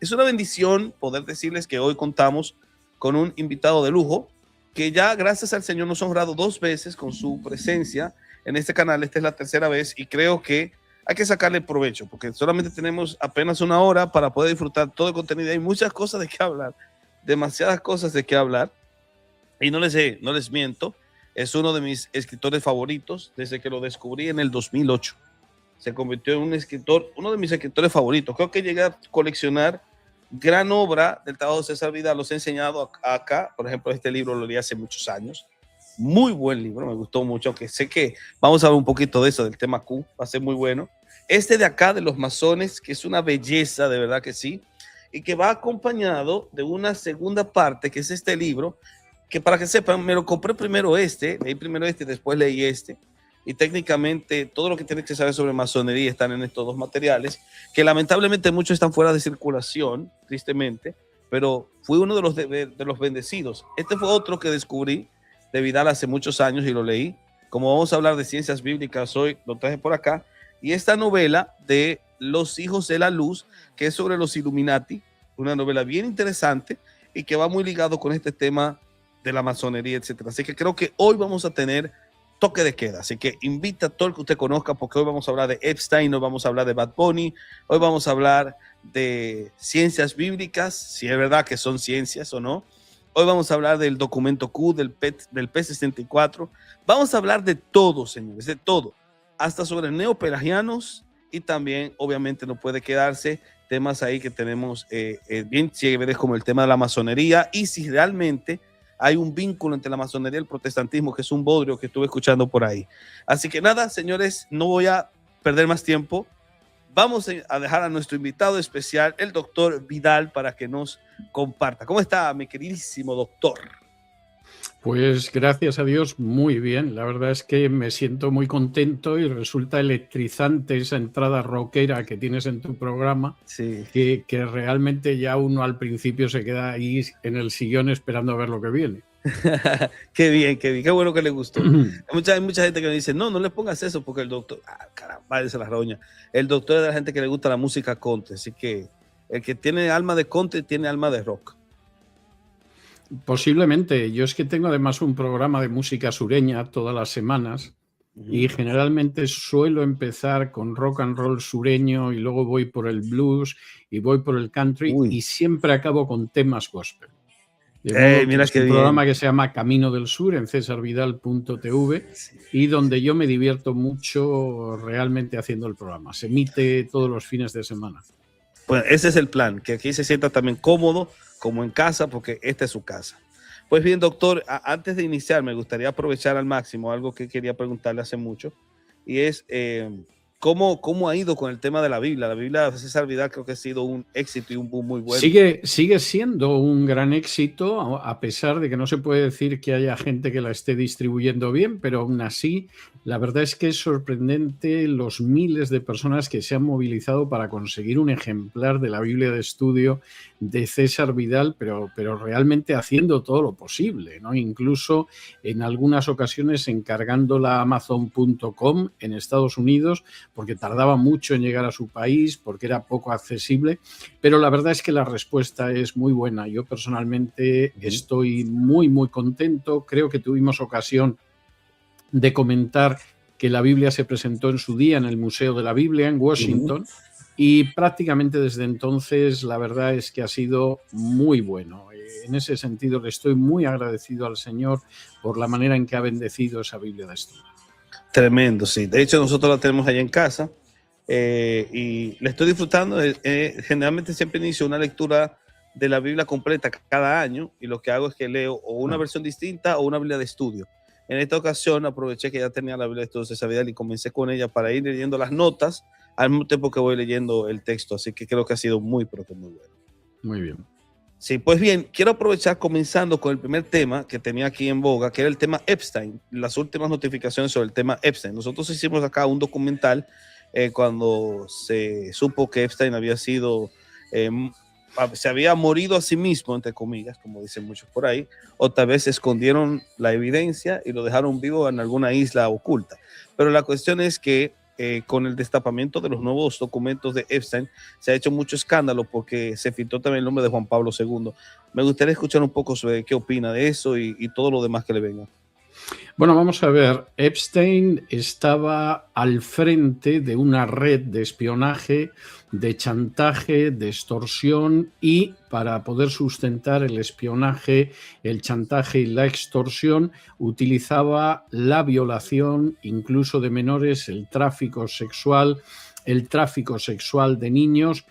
Es una bendición poder decirles que hoy contamos con un invitado de lujo que ya gracias al Señor nos ha honrado 2 veces con su presencia en este canal. Esta es la tercera vez y creo que hay que sacarle provecho porque solamente tenemos apenas una hora para poder disfrutar todo el contenido. Hay muchas cosas de qué hablar, demasiadas cosas de qué hablar. Y no les miento, es uno de mis escritores favoritos desde que lo descubrí en el 2008. Se convirtió en un escritor, uno de mis escritores favoritos. Creo que llegué a coleccionar gran obra del trabajo de César Vidal. Los he enseñado acá. Por ejemplo, este libro lo leí hace muchos años. Muy buen libro, me gustó mucho, aunque sé que vamos a ver un poquito de eso, del tema Q, va a ser muy bueno. Este de acá, de los masones, que es una belleza, de verdad que sí, y que va acompañado de una segunda parte, que es este libro, que para que sepan, me lo compré primero leí primero este, después leí este, y técnicamente todo lo que tienes que saber sobre masonería están en estos dos materiales, que lamentablemente muchos están fuera de circulación, tristemente, pero fui uno de los bendecidos. Este fue otro que descubrí de Vidal hace muchos años y lo leí. Como vamos a hablar de ciencias bíblicas hoy, lo traje por acá, y esta novela de Los Hijos de la Luz, que es sobre los Illuminati, una novela bien interesante y que va muy ligado con este tema de la masonería, etcétera. Así que creo que hoy vamos a tener toque de queda. Así que invita a todo el que usted conozca, porque hoy vamos a hablar de Epstein, hoy vamos a hablar de Bad Bunny, hoy vamos a hablar de ciencias bíblicas, si es verdad que son ciencias o no. Hoy vamos a hablar del documento Q, del P64. Vamos a hablar de todo, señores, de todo. Hasta sobre neopelagianos y también, obviamente, no puede quedarse temas ahí que tenemos bien chéveres como el tema de la masonería y si realmente hay un vínculo entre la masonería y el protestantismo, que es un bodrio que estuve escuchando por ahí. Así que nada, señores, no voy a perder más tiempo. Vamos a dejar a nuestro invitado especial, el doctor Vidal, para que nos comparta. ¿Cómo está, mi queridísimo doctor? Pues gracias a Dios, muy bien. La verdad es que me siento muy contento y resulta electrizante esa entrada rockera que tienes en tu programa, sí. que realmente ya uno al principio se queda ahí en el sillón esperando a ver lo que viene. Qué bien, qué bueno que le gustó. Hay mucha gente que me dice, no le pongas eso porque el doctor, caramba, dice la roña. El doctor es de la gente que le gusta la música country, así que el que tiene alma de country tiene alma de rock. Posiblemente. Yo es que tengo además un programa de música sureña todas las semanas y generalmente suelo empezar con rock and roll sureño y luego voy por el blues y voy por el country y siempre acabo con temas gospel. De modo que es un programa que se llama Camino del Sur en cesarvidal.tv y donde yo me divierto mucho realmente haciendo el programa. Se emite todos los fines de semana. Pues ese es el plan, que aquí se sienta también cómodo, como en casa, porque esta es su casa. Pues bien, doctor, antes de iniciar, me gustaría aprovechar al máximo algo que quería preguntarle hace mucho, y es ¿cómo ha ido con el tema de la Biblia? La Biblia de César Vidal creo que ha sido un éxito y un boom muy bueno. Sigue siendo un gran éxito, a pesar de que no se puede decir que haya gente que la esté distribuyendo bien, pero aún así, la verdad es que es sorprendente los miles de personas que se han movilizado para conseguir un ejemplar de la Biblia de estudio de César Vidal, pero realmente haciendo todo lo posible, ¿no? Incluso en algunas ocasiones encargándola a Amazon.com en Estados Unidos, porque tardaba mucho en llegar a su país, porque era poco accesible, pero la verdad es que la respuesta es muy buena. Yo personalmente estoy muy, muy contento. Creo que tuvimos ocasión de comentar que la Biblia se presentó en su día en el Museo de la Biblia en Washington y prácticamente desde entonces la verdad es que ha sido muy bueno. En ese sentido le estoy muy agradecido al Señor por la manera en que ha bendecido esa Biblia de estudio. Tremendo, sí. De hecho, nosotros la tenemos allá en casa y la estoy disfrutando. Generalmente siempre inicio una lectura de la Biblia completa cada año y lo que hago es que leo o una versión distinta o una Biblia de estudio. En esta ocasión aproveché que ya tenía la Biblia de estudio de César Vidal y comencé con ella para ir leyendo las notas al mismo tiempo que voy leyendo el texto. Así que creo que ha sido muy, pero que muy bueno. Muy bien. Sí, pues bien, quiero aprovechar comenzando con el primer tema que tenía aquí en boga, que era el tema Epstein, las últimas notificaciones sobre el tema Epstein. Nosotros hicimos acá un documental cuando se supo que Epstein había sido, se había morido a sí mismo, entre comillas, como dicen muchos por ahí, o tal vez escondieron la evidencia y lo dejaron vivo en alguna isla oculta. Pero la cuestión es que con el destapamiento de los nuevos documentos de Epstein se ha hecho mucho escándalo porque se filtró también el nombre de Juan Pablo II. Me gustaría escuchar un poco sobre qué opina de eso y todo lo demás que le venga. Bueno, vamos a ver, Epstein estaba al frente de una red de espionaje, de chantaje, de extorsión y para poder sustentar el espionaje, el chantaje y la extorsión utilizaba la violación incluso de menores, el tráfico sexual de niños.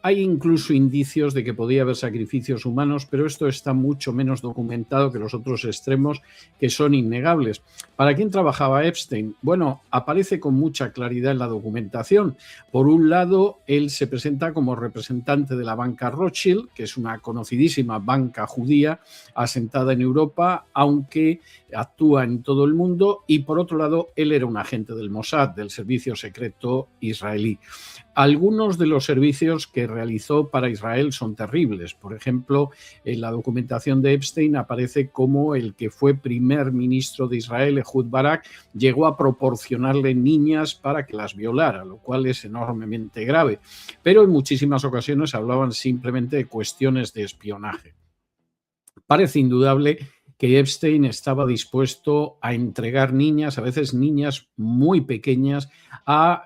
Hay incluso indicios de que podía haber sacrificios humanos, pero esto está mucho menos documentado que los otros extremos, que son innegables. ¿Para quién trabajaba Epstein? Bueno, aparece con mucha claridad en la documentación. Por un lado, él se presenta como representante de la banca Rothschild, que es una conocidísima banca judía asentada en Europa, aunque actúa en todo el mundo. Y por otro lado, él era un agente del Mossad, del servicio secreto israelí. Algunos de los servicios que realizó para Israel son terribles. Por ejemplo, en la documentación de Epstein aparece como el que fue primer ministro de Israel, Ehud Barak, llegó a proporcionarle niñas para que las violara, lo cual es enormemente grave. Pero en muchísimas ocasiones hablaban simplemente de cuestiones de espionaje. Parece indudable que Epstein estaba dispuesto a entregar niñas, a veces niñas muy pequeñas, a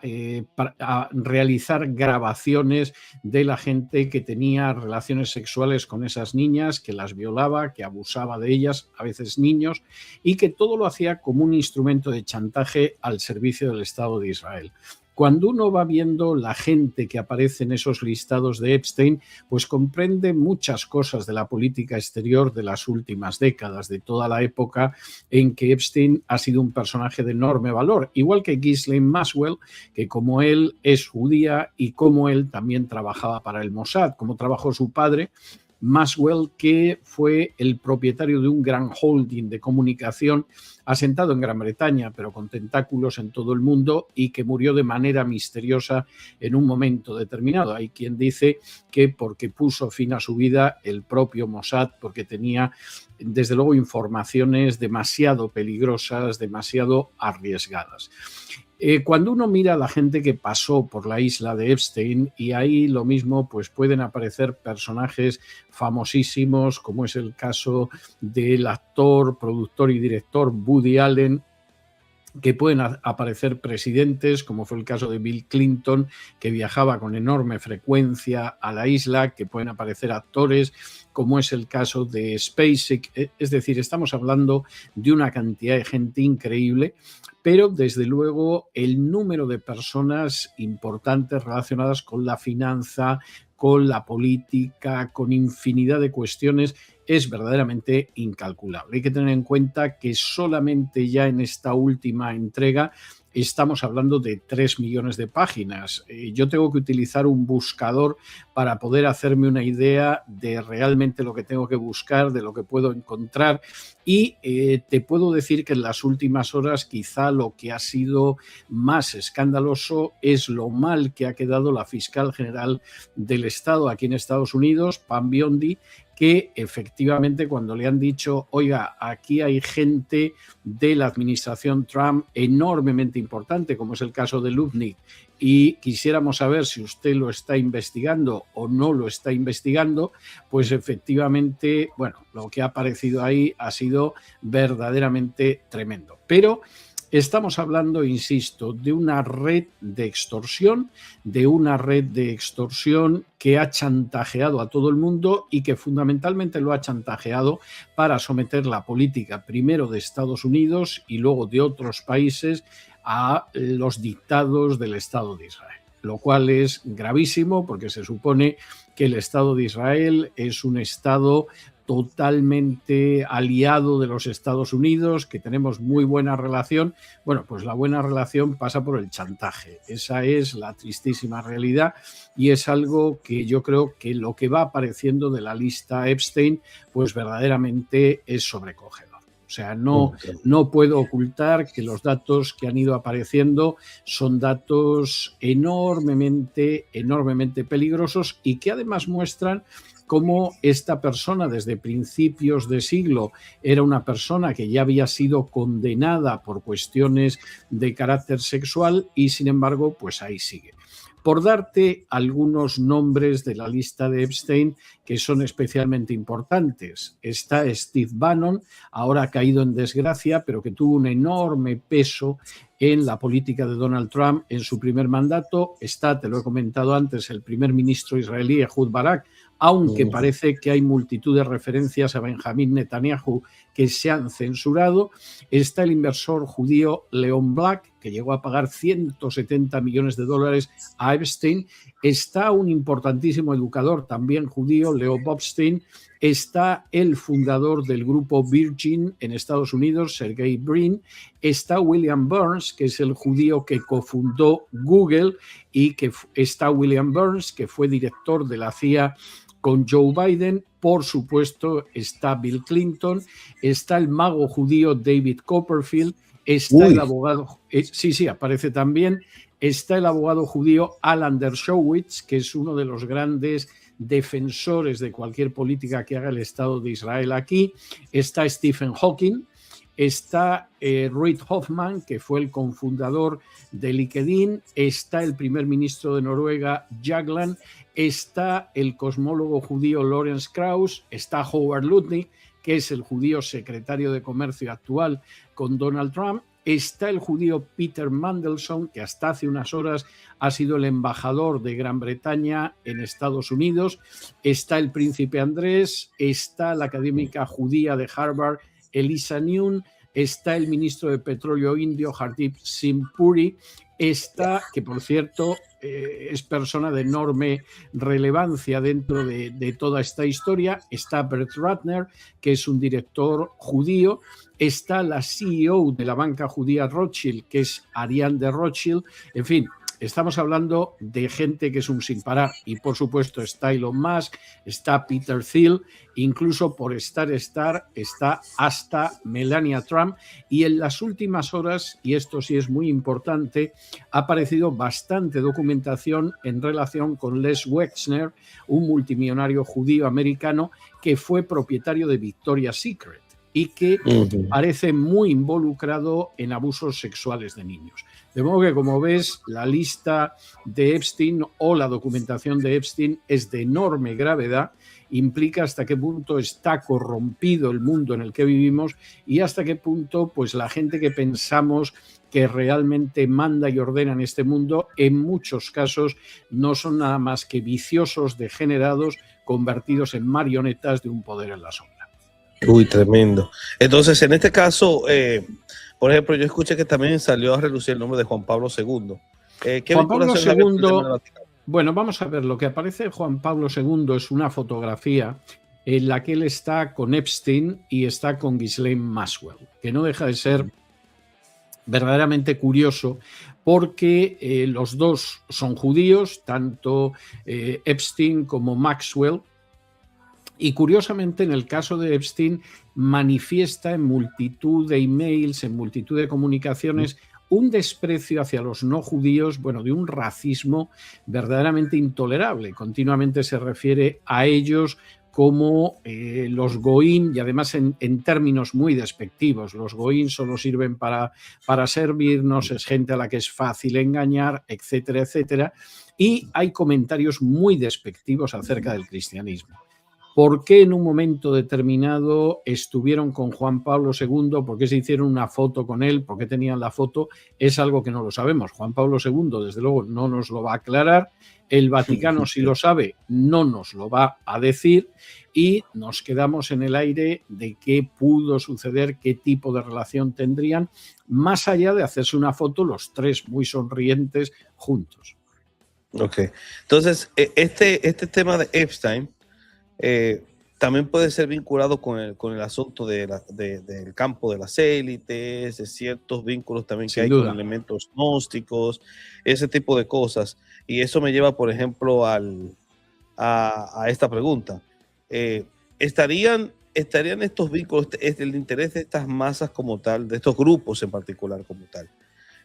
realizar grabaciones de la gente que tenía relaciones sexuales con esas niñas, que las violaba, que abusaba de ellas, a veces niños, y que todo lo hacía como un instrumento de chantaje al servicio del Estado de Israel. Cuando uno va viendo la gente que aparece en esos listados de Epstein, pues comprende muchas cosas de la política exterior de las últimas décadas, de toda la época en que Epstein ha sido un personaje de enorme valor, igual que Ghislaine Maxwell, que como él es judía y como él también trabajaba para el Mossad, como trabajó su padre, Maxwell, que fue el propietario de un gran holding de comunicación asentado en Gran Bretaña, pero con tentáculos en todo el mundo y que murió de manera misteriosa en un momento determinado. Hay quien dice que porque puso fin a su vida el propio Mossad, porque tenía, desde luego, informaciones demasiado peligrosas, demasiado arriesgadas. Cuando uno mira a la gente que pasó por la isla de Epstein, y ahí lo mismo, pues pueden aparecer personajes famosísimos, como es el caso del actor, productor y director Woody Allen, que pueden aparecer presidentes, como fue el caso de Bill Clinton, que viajaba con enorme frecuencia a la isla, que pueden aparecer actores, como es el caso de SpaceX. Es decir, estamos hablando de una cantidad de gente increíble, pero desde luego el número de personas importantes relacionadas con la finanza, con la política, con infinidad de cuestiones, es verdaderamente incalculable. Hay que tener en cuenta que solamente ya en esta última entrega estamos hablando de 3 millones de páginas. Yo tengo que utilizar un buscador para poder hacerme una idea de realmente lo que tengo que buscar, de lo que puedo encontrar. Y te puedo decir que en las últimas horas quizá lo que ha sido más escandaloso es lo mal que ha quedado la fiscal general del Estado aquí en Estados Unidos, Pam Bondi, que efectivamente cuando le han dicho, oiga, aquí hay gente de la administración Trump enormemente importante, como es el caso de Lubnik, y quisiéramos saber si usted lo está investigando o no lo está investigando, pues efectivamente, bueno, lo que ha aparecido ahí ha sido verdaderamente tremendo. Pero estamos hablando, insisto, de una red de extorsión, que ha chantajeado a todo el mundo y que fundamentalmente lo ha chantajeado para someter la política primero de Estados Unidos y luego de otros países a los dictados del Estado de Israel, lo cual es gravísimo porque se supone que el Estado de Israel es un Estado totalmente aliado de los Estados Unidos, que tenemos muy buena relación. Bueno, pues la buena relación pasa por el chantaje. Esa es la tristísima realidad y es algo que yo creo que lo que va apareciendo de la lista Epstein, pues verdaderamente es sobrecogedor. O sea, no puedo ocultar que los datos que han ido apareciendo son datos enormemente peligrosos y que además muestran cómo esta persona desde principios de siglo era una persona que ya había sido condenada por cuestiones de carácter sexual y sin embargo, pues ahí sigue. Por darte algunos nombres de la lista de Epstein que son especialmente importantes, está Steve Bannon, ahora ha caído en desgracia, pero que tuvo un enorme peso en la política de Donald Trump en su primer mandato. Está, te lo he comentado antes, el primer ministro israelí Ehud Barak, aunque parece que hay multitud de referencias a Benjamín Netanyahu que se han censurado. Está el inversor judío Leon Black, que llegó a pagar $170 millones a Epstein. Está un importantísimo educador también judío, Leo Bobstein. Está el fundador del grupo Virgin en Estados Unidos, Sergey Brin. Está William Burns, que es el judío que cofundó Google, y que está William Burns, que fue director de la CIA con Joe Biden. Por supuesto, está Bill Clinton, está el mago judío David Copperfield, está el abogado, sí, aparece también, está el abogado judío Alan Dershowitz, que es uno de los grandes defensores de cualquier política que haga el Estado de Israel aquí, está Stephen Hawking, está Reid Hoffman, que fue el cofundador de LinkedIn, está el primer ministro de Noruega, Jagland, está el cosmólogo judío Lawrence Krauss, está Howard Lutnick, que es el judío secretario de Comercio actual con Donald Trump, está el judío Peter Mandelson, que hasta hace unas horas ha sido el embajador de Gran Bretaña en Estados Unidos, está el príncipe Andrés, está la académica judía de Harvard, Elisa Neun, está el ministro de Petróleo indio, Hardeep Singh Puri, está, que por cierto es persona de enorme relevancia dentro de toda esta historia, está Brett Ratner, que es un director judío, está la CEO de la banca judía Rothschild, que es Ariane de Rothschild, en fin. Estamos hablando de gente que es un sin parar y por supuesto está Elon Musk, está Peter Thiel, incluso por está hasta Melania Trump, y en las últimas horas, y esto sí es muy importante, ha aparecido bastante documentación en relación con Les Wexner, un multimillonario judío americano que fue propietario de Victoria's Secret y que parece muy involucrado en abusos sexuales de niños. De modo que, como ves, la lista de Epstein o la documentación de Epstein es de enorme gravedad, implica hasta qué punto está corrompido el mundo en el que vivimos y hasta qué punto pues, la gente que pensamos que realmente manda y ordena en este mundo, en muchos casos no son nada más que viciosos degenerados convertidos en marionetas de un poder en la sombra. Uy, tremendo. Entonces, en este caso, por ejemplo, yo escuché que también salió a relucir el nombre de Juan Pablo II. Juan Pablo II, bueno, vamos a ver, lo que aparece de Juan Pablo II es una fotografía en la que él está con Epstein y está con Ghislaine Maxwell, que no deja de ser verdaderamente curioso porque los dos son judíos, tanto Epstein como Maxwell. Y curiosamente, en el caso de Epstein, manifiesta en multitud de emails, en multitud de comunicaciones, un desprecio hacia los no judíos, bueno, de un racismo verdaderamente intolerable. Continuamente se refiere a ellos como los goín, y además en términos muy despectivos. Los goín solo sirven para servirnos, es gente a la que es fácil engañar, etcétera, etcétera. Y hay comentarios muy despectivos acerca del cristianismo. ¿Por qué en un momento determinado estuvieron con Juan Pablo II? ¿Por qué se hicieron una foto con él? ¿Por qué tenían la foto? Es algo que no lo sabemos. Juan Pablo II, desde luego, no nos lo va a aclarar. El Vaticano, si lo sabe, no nos lo va a decir y nos quedamos en el aire de qué pudo suceder, qué tipo de relación tendrían, más allá de hacerse una foto los tres muy sonrientes juntos. Ok. Entonces, este tema de Epstein también puede ser vinculado con el asunto del campo de las élites, de ciertos vínculos también que hay con elementos gnósticos, ese tipo de cosas. Y eso me lleva, por ejemplo, a esta pregunta. ¿Estarían estarían estos vínculos, el interés de estas masas como tal, de estos grupos en particular como tal,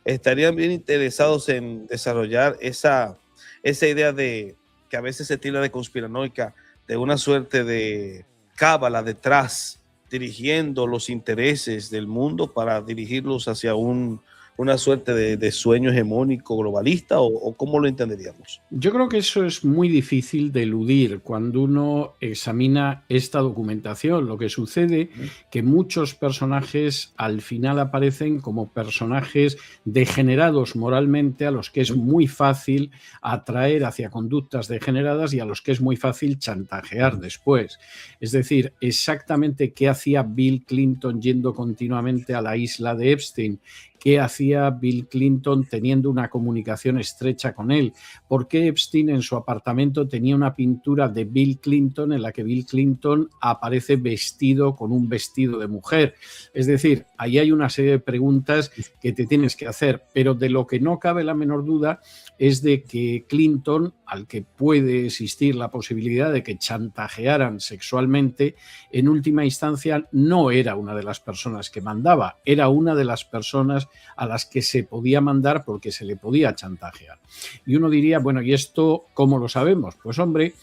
estarían bien interesados en desarrollar esa idea de que a veces se tilda de conspiranoica, de una suerte de cábala detrás, dirigiendo los intereses del mundo para dirigirlos hacia una suerte de sueño hegemónico globalista, o cómo lo entenderíamos? Yo creo que eso es muy difícil de eludir cuando uno examina esta documentación. Lo que sucede que muchos personajes al final aparecen como personajes degenerados moralmente, a los que es muy fácil atraer hacia conductas degeneradas y a los que es muy fácil chantajear después. Es decir, exactamente qué hacía Bill Clinton yendo continuamente a la isla de Epstein, qué hacía Bill Clinton teniendo una comunicación estrecha con él, por qué Epstein en su apartamento tenía una pintura de Bill Clinton en la que Bill Clinton aparece vestido con un vestido de mujer. Es decir, ahí hay una serie de preguntas que te tienes que hacer, pero de lo que no cabe la menor duda es de que Clinton, al que puede existir la posibilidad de que chantajearan sexualmente, en última instancia no era una de las personas que mandaba, era una de las personas a las que se podía mandar porque se le podía chantajear. Y uno diría, bueno, ¿y esto cómo lo sabemos? Pues hombre,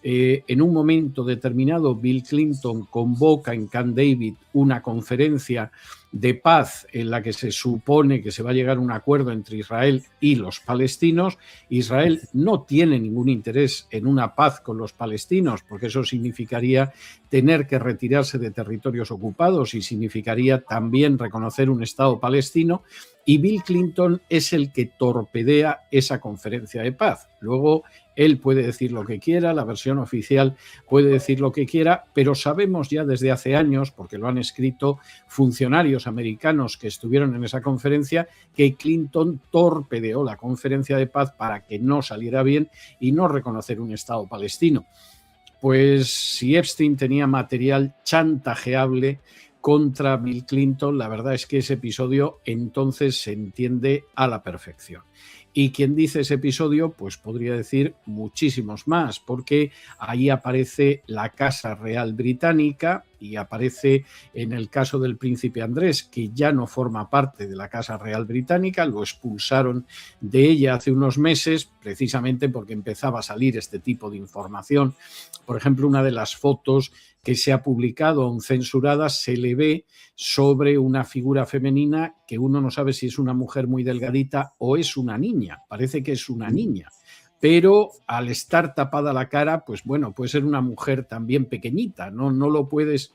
en un momento determinado Bill Clinton convoca en Camp David una conferencia de paz en la que se supone que se va a llegar a un acuerdo entre Israel y los palestinos. Israel no tiene ningún interés en una paz con los palestinos, porque eso significaría tener que retirarse de territorios ocupados y significaría también reconocer un Estado palestino, y Bill Clinton es el que torpedea esa conferencia de paz. Luego él puede decir lo que quiera, la versión oficial puede decir lo que quiera, pero sabemos ya desde hace años, porque lo han escrito funcionarios americanos que estuvieron en esa conferencia, que Clinton torpedeó la conferencia de paz para que no saliera bien y no reconocer un Estado palestino. Pues si Epstein tenía material chantajeable contra Bill Clinton, la verdad es que ese episodio entonces se entiende a la perfección. Y quien dice ese episodio, pues podría decir muchísimos más, porque ahí aparece la Casa Real Británica y aparece en el caso del príncipe Andrés, que ya no forma parte de la Casa Real Británica, lo expulsaron de ella hace unos meses, precisamente porque empezaba a salir este tipo de información. Por ejemplo, una de las fotos que se ha publicado, aún censurada, se le ve sobre una figura femenina que uno no sabe si es una mujer muy delgadita o es una niña. Parece que es una niña, pero al estar tapada la cara, pues bueno, puede ser una mujer también pequeñita, no lo puedes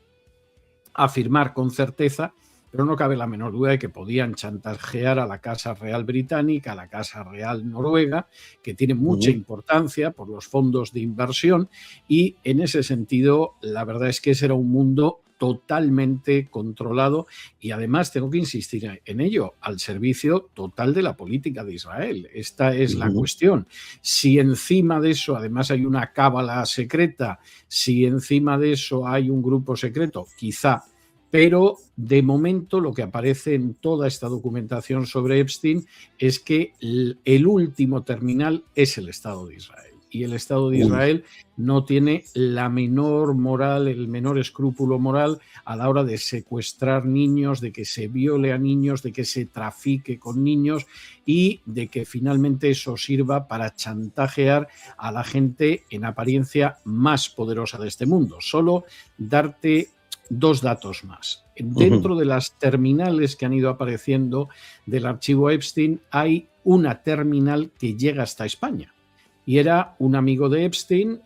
afirmar con certeza, pero no cabe la menor duda de que podían chantajear a la Casa Real Británica, a la Casa Real Noruega, que tiene mucha importancia por los fondos de inversión, y en ese sentido la verdad es que ese era un mundo totalmente controlado y además tengo que insistir en ello, al servicio total de la política de Israel. Esta es la cuestión. Si encima de eso además hay una cábala secreta, si encima de eso hay un grupo secreto, quizá, pero de momento lo que aparece en toda esta documentación sobre Epstein es que el último terminal es el Estado de Israel. Y el Estado de Israel no tiene la menor moral, el menor escrúpulo moral a la hora de secuestrar niños, de que se viole a niños, de que se trafique con niños y de que finalmente eso sirva para chantajear a la gente en apariencia más poderosa de este mundo. Solo darte dos datos más. Dentro de las terminales que han ido apareciendo del archivo Epstein hay una terminal que llega hasta España. Y era un amigo de Epstein,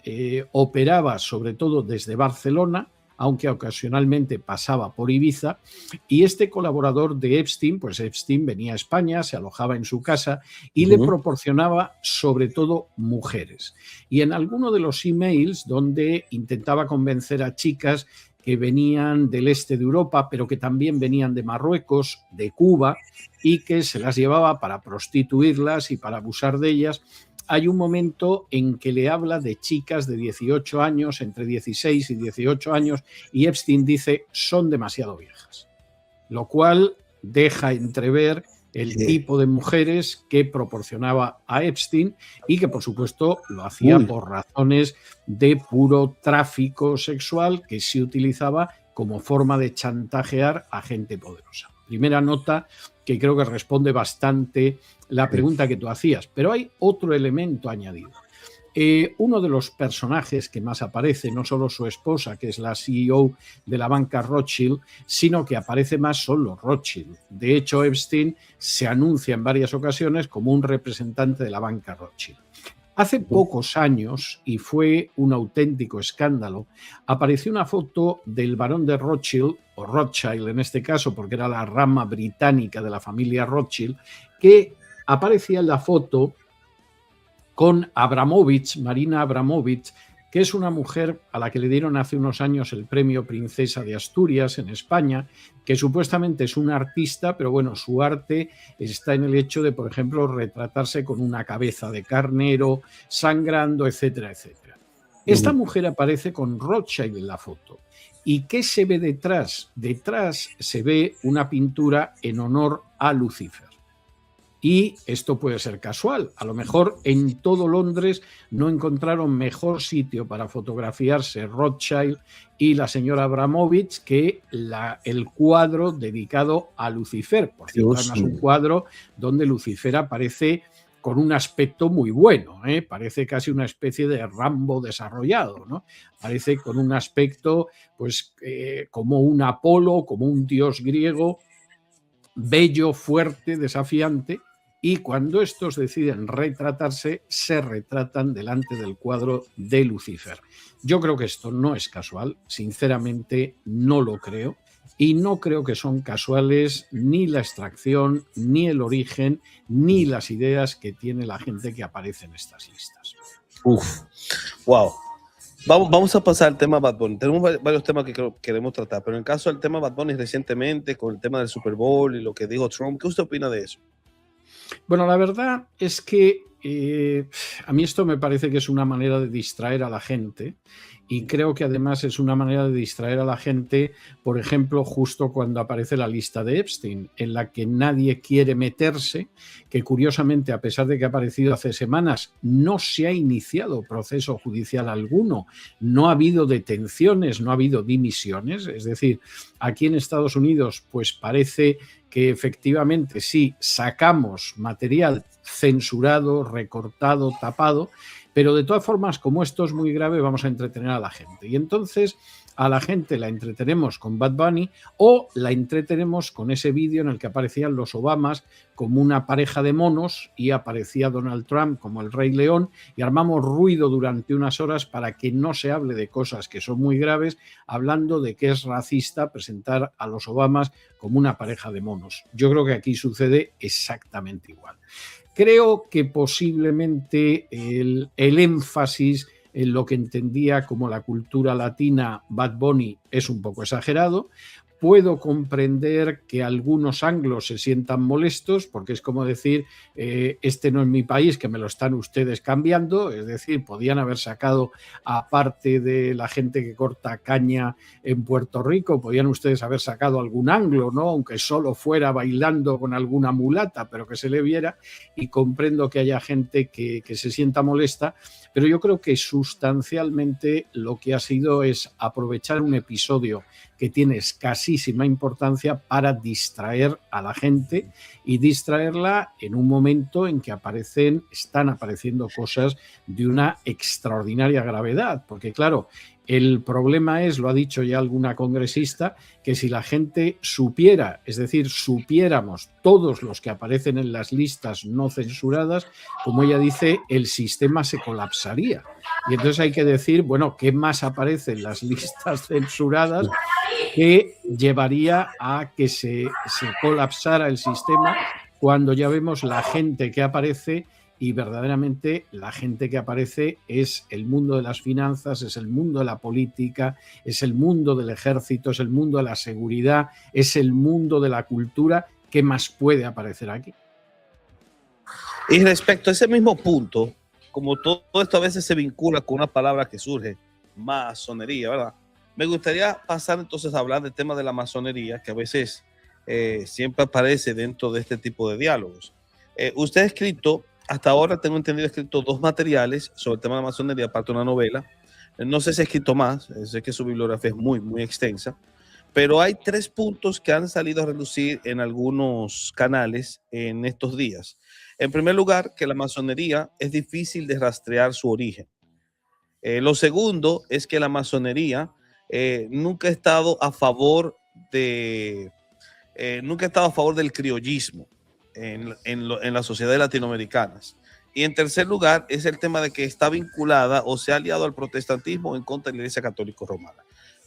operaba sobre todo desde Barcelona, aunque ocasionalmente pasaba por Ibiza, y este colaborador de Epstein, pues Epstein venía a España, se alojaba en su casa y le proporcionaba sobre todo mujeres. Y en alguno de los emails donde intentaba convencer a chicas que venían del este de Europa, pero que también venían de Marruecos, de Cuba, y que se las llevaba para prostituirlas y para abusar de ellas, hay un momento en que le habla de chicas de 18 años, entre 16 y 18 años, y Epstein dice, son demasiado viejas, lo cual deja entrever el tipo de mujeres que proporcionaba a Epstein y que, por supuesto, lo hacía por razones de puro tráfico sexual que se utilizaba como forma de chantajear a gente poderosa. Primera nota que creo que responde bastante la pregunta que tú hacías, pero hay otro elemento añadido. Uno de los personajes que más aparece, no solo su esposa, que es la CEO de la banca Rothschild, sino que aparece más son los Rothschild. De hecho, Epstein se anuncia en varias ocasiones como un representante de la banca Rothschild. Hace pocos años, y fue un auténtico escándalo, apareció una foto del barón de Rothschild, o Rothschild en este caso, porque era la rama británica de la familia Rothschild, que aparecía en la foto con Abramovich, Marina Abramovich, que es una mujer a la que le dieron hace unos años el premio Princesa de Asturias en España, que supuestamente es una artista, pero bueno, su arte está en el hecho de, por ejemplo, retratarse con una cabeza de carnero, sangrando, etcétera, etcétera. Esta mujer aparece con Rothschild en la foto. ¿Y qué se ve detrás? Detrás se ve una pintura en honor a Lucifer. Y esto puede ser casual. A lo mejor en todo Londres no encontraron mejor sitio para fotografiarse Rothschild y la señora Abramovich que el cuadro dedicado a Lucifer. Por cierto, además un cuadro donde Lucifer aparece con un aspecto muy bueno, ¿eh? Parece casi una especie de Rambo desarrollado, ¿no? Parece con un aspecto pues como un Apolo, como un dios griego, bello, fuerte, desafiante. Y cuando estos deciden retratarse, se retratan delante del cuadro de Lucifer. Yo creo que esto no es casual, sinceramente no lo creo, y no creo que son casuales ni la extracción, ni el origen, ni las ideas que tiene la gente que aparece en estas listas. Wow. Vamos a pasar al tema Bad Bunny. Tenemos varios temas que queremos tratar, pero en el caso del tema Bad Bunny recientemente, con el tema del Super Bowl y lo que dijo Trump, ¿qué usted opina de eso? Bueno, la verdad es que a mí esto me parece que es una manera de distraer a la gente y creo que además es una manera de distraer a la gente, por ejemplo, justo cuando aparece la lista de Epstein, en la que nadie quiere meterse, que curiosamente, a pesar de que ha aparecido hace semanas, no se ha iniciado proceso judicial alguno, no ha habido detenciones, no ha habido dimisiones, es decir, aquí en Estados Unidos pues parece que efectivamente sí sacamos material censurado, recortado, tapado, pero de todas formas, como esto es muy grave, vamos a entretener a la gente. Y entonces a la gente la entretenemos con Bad Bunny o la entretenemos con ese vídeo en el que aparecían los Obamas como una pareja de monos y aparecía Donald Trump como el Rey León y armamos ruido durante unas horas para que no se hable de cosas que son muy graves, hablando de que es racista presentar a los Obamas como una pareja de monos. Yo creo que aquí sucede exactamente igual. Creo que posiblemente el énfasis en lo que entendía como la cultura latina Bad Bunny es un poco exagerado. Puedo comprender que algunos anglos se sientan molestos porque es como decir, este no es mi país, que me lo están ustedes cambiando. Es decir, podían haber sacado, aparte de la gente que corta caña en Puerto Rico, podían ustedes haber sacado algún anglo, ¿no? Aunque solo fuera bailando con alguna mulata, pero que se le viera. Y comprendo que haya gente que se sienta molesta, pero yo creo que sustancialmente lo que ha sido es aprovechar un episodio que tiene escasísima importancia para distraer a la gente y distraerla en un momento en que están apareciendo cosas de una extraordinaria gravedad, porque claro, el problema es, lo ha dicho ya alguna congresista, que si la gente supiera, es decir, supiéramos todos los que aparecen en las listas no censuradas, como ella dice, el sistema se colapsaría. Y entonces hay que decir, bueno, ¿qué más aparece en las listas censuradas que llevaría a que se colapsara el sistema cuando ya vemos la gente que aparece? Y verdaderamente la gente que aparece es el mundo de las finanzas, es el mundo de la política, es el mundo del ejército, es el mundo de la seguridad, es el mundo de la cultura. ¿Qué más puede aparecer aquí? Y respecto a ese mismo punto, como todo esto a veces se vincula con una palabra que surge, masonería, ¿verdad? Me gustaría pasar entonces a hablar del tema de la masonería, que a veces siempre aparece dentro de este tipo de diálogos. Usted ha escrito, hasta ahora tengo entendido, ha escrito 2 materiales sobre el tema de la masonería, aparte de una novela. No sé si ha escrito más, sé que su bibliografía es muy, muy extensa. Pero hay tres puntos que han salido a relucir en algunos canales en estos días. En primer lugar, que la masonería es difícil de rastrear su origen. Lo segundo es que la masonería nunca ha estado a favor de, nunca ha estado a favor del criollismo en las sociedades latinoamericanas. Y en tercer lugar es el tema de que está vinculada o se ha aliado al protestantismo en contra de la Iglesia Católica Romana.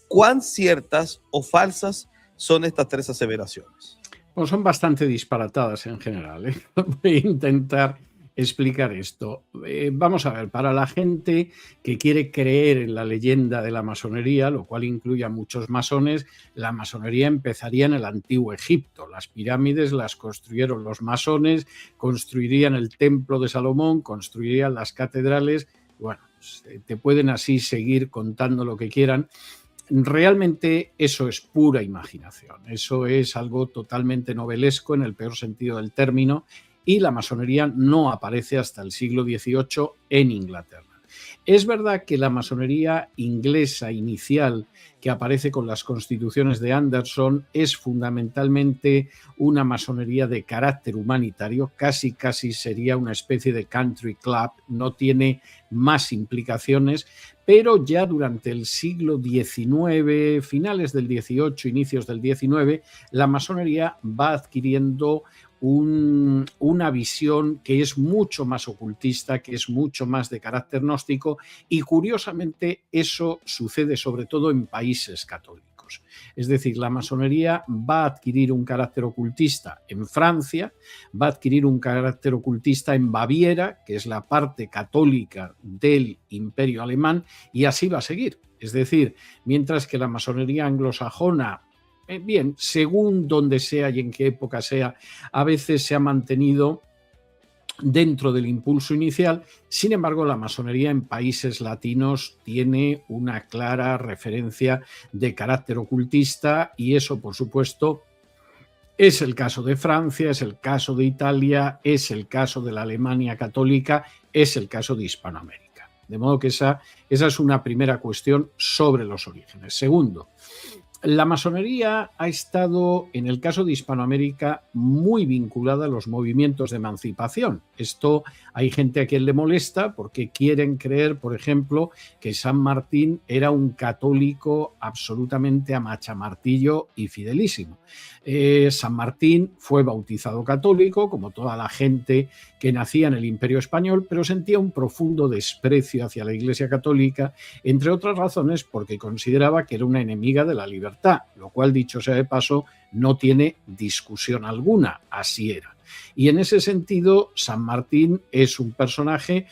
¿Cuán ciertas o falsas son estas tres aseveraciones? Pues son bastante disparatadas en general, ¿eh? Voy a intentar explicar esto. Vamos a ver, para la gente que quiere creer en la leyenda de la masonería, lo cual incluye a muchos masones, la masonería empezaría en el antiguo Egipto. Las pirámides las construyeron los masones, construirían el templo de Salomón, construirían las catedrales. Bueno, te pueden así seguir contando lo que quieran. Realmente eso es pura imaginación, eso es algo totalmente novelesco en el peor sentido del término, y la masonería no aparece hasta el siglo XVIII en Inglaterra. Es verdad que la masonería inglesa inicial, que aparece con las constituciones de Anderson, es fundamentalmente una masonería de carácter humanitario, casi sería una especie de country club, no tiene más implicaciones, pero ya durante el siglo XIX, finales del XVIII, inicios del XIX, la masonería va adquiriendo una visión que es mucho más ocultista, que es mucho más de carácter gnóstico, y curiosamente eso sucede sobre todo en países católicos. Es decir, la masonería va a adquirir un carácter ocultista en Francia, va a adquirir un carácter ocultista en Baviera, que es la parte católica del Imperio Alemán, y así va a seguir. Es decir, mientras que la masonería anglosajona, bien, según donde sea y en qué época sea, a veces se ha mantenido dentro del impulso inicial. Sin embargo, la masonería en países latinos tiene una clara referencia de carácter ocultista, y eso, por supuesto, es el caso de Francia, es el caso de Italia, es el caso de la Alemania católica, es el caso de Hispanoamérica. De modo que esa es una primera cuestión sobre los orígenes. Segundo, la masonería ha estado, en el caso de Hispanoamérica, muy vinculada a los movimientos de emancipación. Esto hay gente a quien le molesta porque quieren creer, por ejemplo, que San Martín era un católico absolutamente a machamartillo y fidelísimo. San Martín fue bautizado católico, como toda la gente que nacía en el Imperio Español, pero sentía un profundo desprecio hacia la Iglesia Católica, entre otras razones porque consideraba que era una enemiga de la libertad, lo cual, dicho sea de paso, no tiene discusión alguna, así era. Y en ese sentido, San Martín es un personaje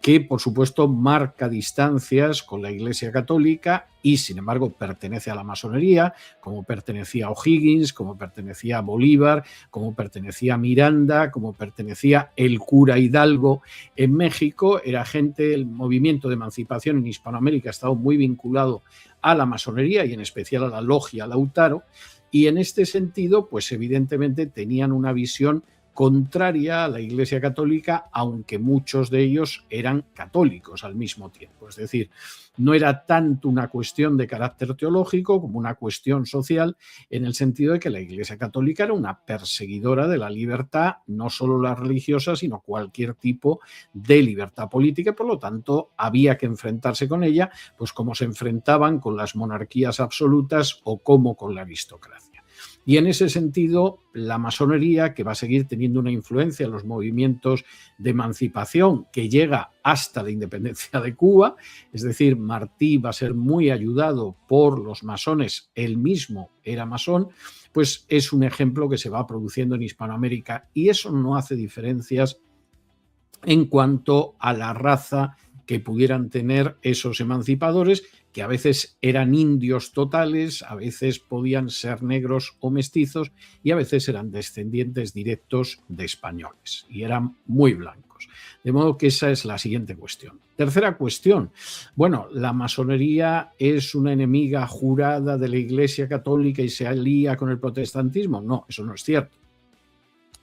que, por supuesto, marca distancias con la Iglesia Católica y, sin embargo, pertenece a la masonería, como pertenecía a O'Higgins, como pertenecía a Bolívar, como pertenecía a Miranda, como pertenecía el cura Hidalgo en México. Era gente, el movimiento de emancipación en Hispanoamérica ha estado muy vinculado a la masonería y en especial a la logia Lautaro, y en este sentido, pues evidentemente tenían una visión contraria a la Iglesia Católica, aunque muchos de ellos eran católicos al mismo tiempo. Es decir, no era tanto una cuestión de carácter teológico como una cuestión social, en el sentido de que la Iglesia Católica era una perseguidora de la libertad, no solo la religiosa, sino cualquier tipo de libertad política, y por lo tanto había que enfrentarse con ella, pues como se enfrentaban con las monarquías absolutas o como con la aristocracia. Y en ese sentido, la masonería, que va a seguir teniendo una influencia en los movimientos de emancipación que llega hasta la independencia de Cuba, es decir, Martí va a ser muy ayudado por los masones, él mismo era masón, pues es un ejemplo que se va produciendo en Hispanoamérica, y eso no hace diferencias en cuanto a la raza que pudieran tener esos emancipadores, que a veces eran indios totales, a veces podían ser negros o mestizos, y a veces eran descendientes directos de españoles, y eran muy blancos. De modo que esa es la siguiente cuestión. Tercera cuestión. Bueno, ¿la masonería es una enemiga jurada de la Iglesia Católica y se alía con el protestantismo? No, eso no es cierto.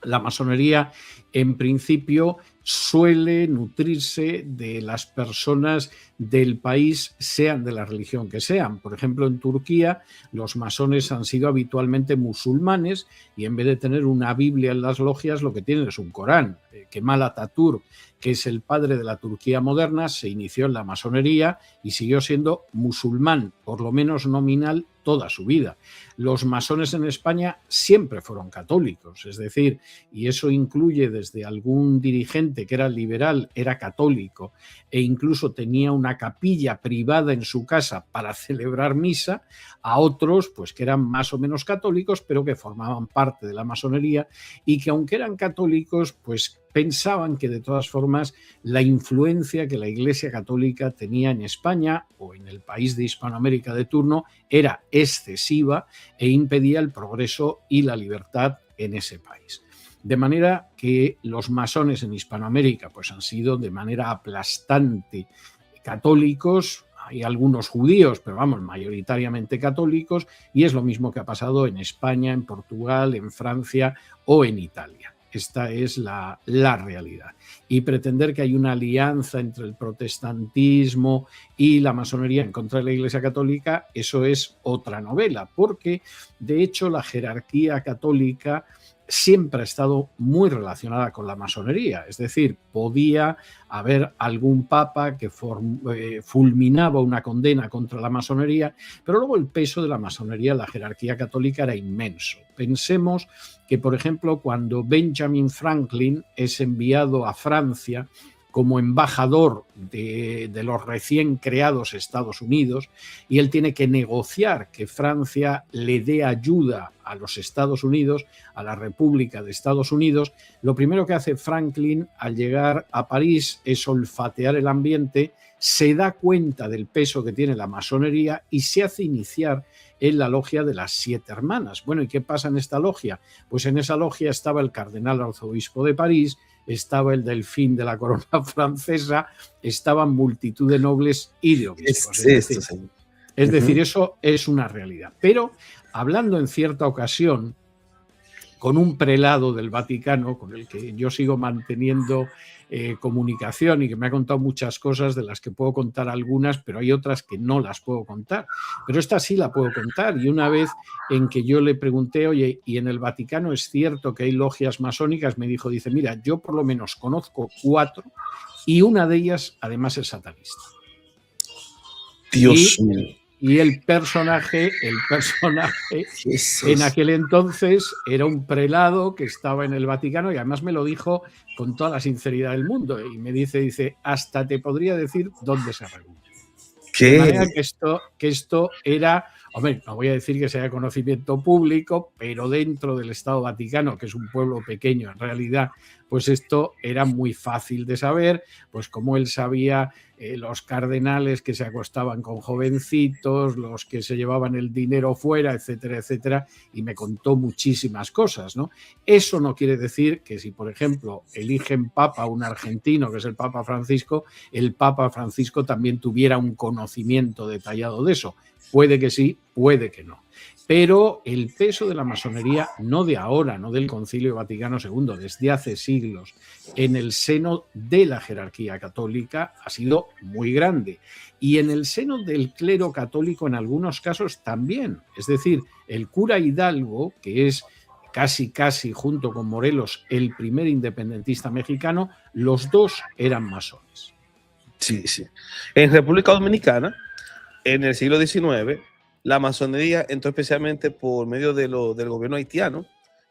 La masonería, en principio, suele nutrirse de las personas del país, sean de la religión que sean. Por ejemplo, en Turquía, los masones han sido habitualmente musulmanes y en vez de tener una Biblia en las logias, lo que tienen es un Corán. Kemal Atatürk, que es el padre de la Turquía moderna, se inició en la masonería y siguió siendo musulmán, por lo menos nominal, toda su vida. Los masones en España siempre fueron católicos, es decir, y eso incluye desde algún dirigente que era liberal, era católico, e incluso tenía una capilla privada en su casa para celebrar misa, a otros pues que eran más o menos católicos, pero que formaban parte de la masonería y que aunque eran católicos, pues pensaban que de todas formas la influencia que la Iglesia Católica tenía en España o en el país de Hispanoamérica de turno era excesiva e impedía el progreso y la libertad en ese país. De manera que los masones en Hispanoamérica pues han sido de manera aplastante católicos. Hay algunos judíos, pero vamos, mayoritariamente católicos, y es lo mismo que ha pasado en España, en Portugal, en Francia o en Italia. Esta es la realidad. Y pretender que hay una alianza entre el protestantismo y la masonería en contra de la Iglesia Católica, eso es otra novela, porque de hecho la jerarquía católica siempre ha estado muy relacionada con la masonería, es decir, podía haber algún papa que fulminaba una condena contra la masonería, pero luego el peso de la masonería en la jerarquía católica era inmenso. Pensemos que, por ejemplo, cuando Benjamin Franklin es enviado a Francia como embajador de los recién creados Estados Unidos, y él tiene que negociar que Francia le dé ayuda a los Estados Unidos, a la República de Estados Unidos, lo primero que hace Franklin al llegar a París es olfatear el ambiente, se da cuenta del peso que tiene la masonería y se hace iniciar en la logia de las 7 hermanas. Bueno, ¿y qué pasa en esta logia? Pues en esa logia estaba el cardenal arzobispo de París, estaba el delfín de la corona francesa, estaban multitud de nobles y de obispos. Es decir, eso es una realidad. Pero hablando en cierta ocasión con un prelado del Vaticano, con el que yo sigo manteniendo comunicación y que me ha contado muchas cosas de las que puedo contar algunas, pero hay otras que no las puedo contar. Pero esta sí la puedo contar. Y una vez en que yo le pregunté, oye, ¿y en el Vaticano es cierto que hay logias masónicas? Me dijo, dice, mira, yo por lo menos conozco 4 y una de ellas además es satanista. Dios mío. Y el personaje en aquel entonces era un prelado que estaba en el Vaticano y además me lo dijo con toda la sinceridad del mundo. Y me dice, hasta te podría decir dónde se reúne. De manera que esto era, hombre, no voy a decir que sea conocimiento público, pero dentro del Estado Vaticano, que es un pueblo pequeño en realidad, pues esto era muy fácil de saber, pues como él sabía los cardenales que se acostaban con jovencitos, los que se llevaban el dinero fuera, etcétera, etcétera, y me contó muchísimas cosas, ¿no? Eso no quiere decir que si, por ejemplo, eligen papa un argentino, que es el Papa Francisco, el Papa Francisco también tuviera un conocimiento detallado de eso. Puede que sí, puede que no. Pero el peso de la masonería, no de ahora, no del Concilio Vaticano II, desde hace siglos, en el seno de la jerarquía católica ha sido muy grande. Y en el seno del clero católico en algunos casos también. Es decir, el cura Hidalgo, que es casi junto con Morelos el primer independentista mexicano, los dos eran masones. Sí, sí. En República Dominicana, en el siglo XIX, la masonería entró especialmente por medio del gobierno haitiano,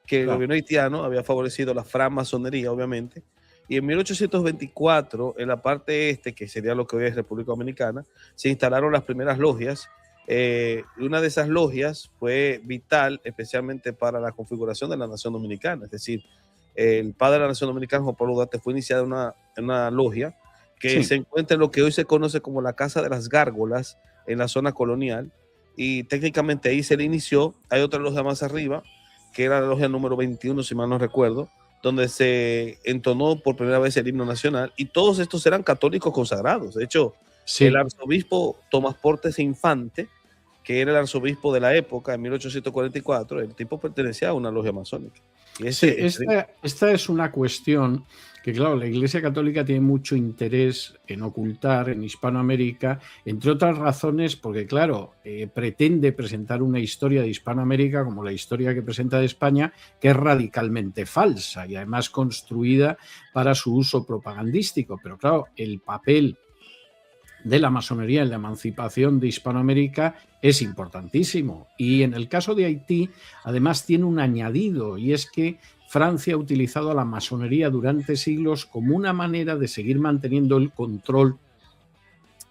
que el gobierno haitiano había favorecido la francmasonería, obviamente, y en 1824, en la parte este, que sería lo que hoy es República Dominicana, se instalaron las primeras logias. Una de esas logias fue vital, especialmente para la configuración de la nación dominicana, es decir, el padre de la nación dominicana, Juan Pablo Duarte, fue iniciada una logia que se encuentra en lo que hoy se conoce como la Casa de las Gárgolas, en la zona colonial, y técnicamente ahí se le inició. Hay otra logia más arriba, que era la logia número 21, si mal no recuerdo, donde se entonó por primera vez el himno nacional, y todos estos eran católicos consagrados. De hecho, el arzobispo Tomás Portes Infante, que era el arzobispo de la época, en 1844, el tipo pertenecía a una logia masónica. Y Sí, esta es una cuestión que, claro, la Iglesia Católica tiene mucho interés en ocultar en Hispanoamérica, entre otras razones porque, claro, pretende presentar una historia de Hispanoamérica como la historia que presenta de España, que es radicalmente falsa y además construida para su uso propagandístico. Pero, claro, el papel de la masonería en la emancipación de Hispanoamérica es importantísimo. Y en el caso de Haití, además, tiene un añadido, y es que Francia ha utilizado a la masonería durante siglos como una manera de seguir manteniendo el control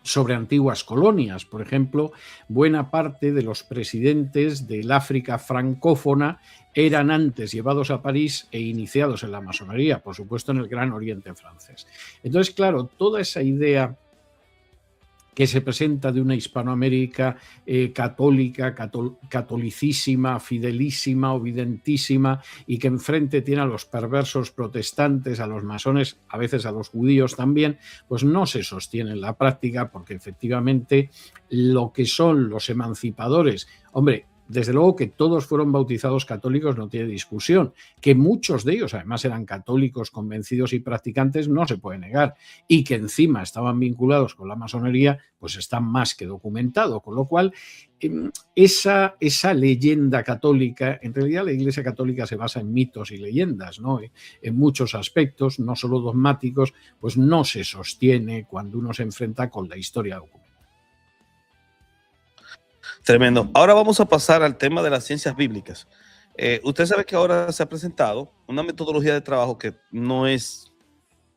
sobre antiguas colonias. Por ejemplo, buena parte de los presidentes del África francófona eran antes llevados a París e iniciados en la masonería, por supuesto en el Gran Oriente francés. Entonces, claro, toda esa idea que se presenta de una Hispanoamérica católica, catolicísima, fidelísima, ovidentísima, y que enfrente tiene a los perversos protestantes, a los masones, a veces a los judíos también, pues no se sostiene en la práctica, porque efectivamente lo que son los emancipadores, hombre, desde luego que todos fueron bautizados católicos, no tiene discusión. Que muchos de ellos además eran católicos convencidos y practicantes, no se puede negar. Y que encima estaban vinculados con la masonería, pues está más que documentado. Con lo cual, esa leyenda católica, en realidad la Iglesia Católica se basa en mitos y leyendas, ¿no? En muchos aspectos, no solo dogmáticos, pues no se sostiene cuando uno se enfrenta con la historia documental. Tremendo. Ahora vamos a pasar al tema de las ciencias bíblicas. Usted sabe que ahora se ha presentado una metodología de trabajo que no es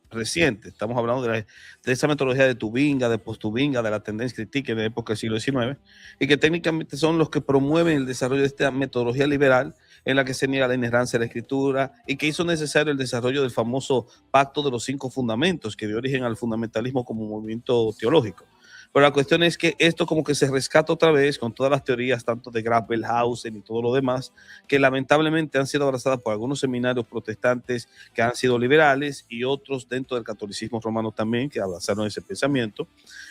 reciente. Estamos hablando de esa metodología de Tubinga, de Post-Tubinga, de la tendencia crítica en la época del siglo XIX, y que técnicamente son los que promueven el desarrollo de esta metodología liberal en la que se niega la inerrancia de la escritura y que hizo necesario el desarrollo del famoso Pacto de los 5 Fundamentos, que dio origen al fundamentalismo como movimiento teológico. Pero la cuestión es que esto como que se rescata otra vez con todas las teorías, tanto de Graf, Wellhausen y todo lo demás, que lamentablemente han sido abrazadas por algunos seminarios protestantes que han sido liberales y otros dentro del catolicismo romano también, que abrazaron ese pensamiento,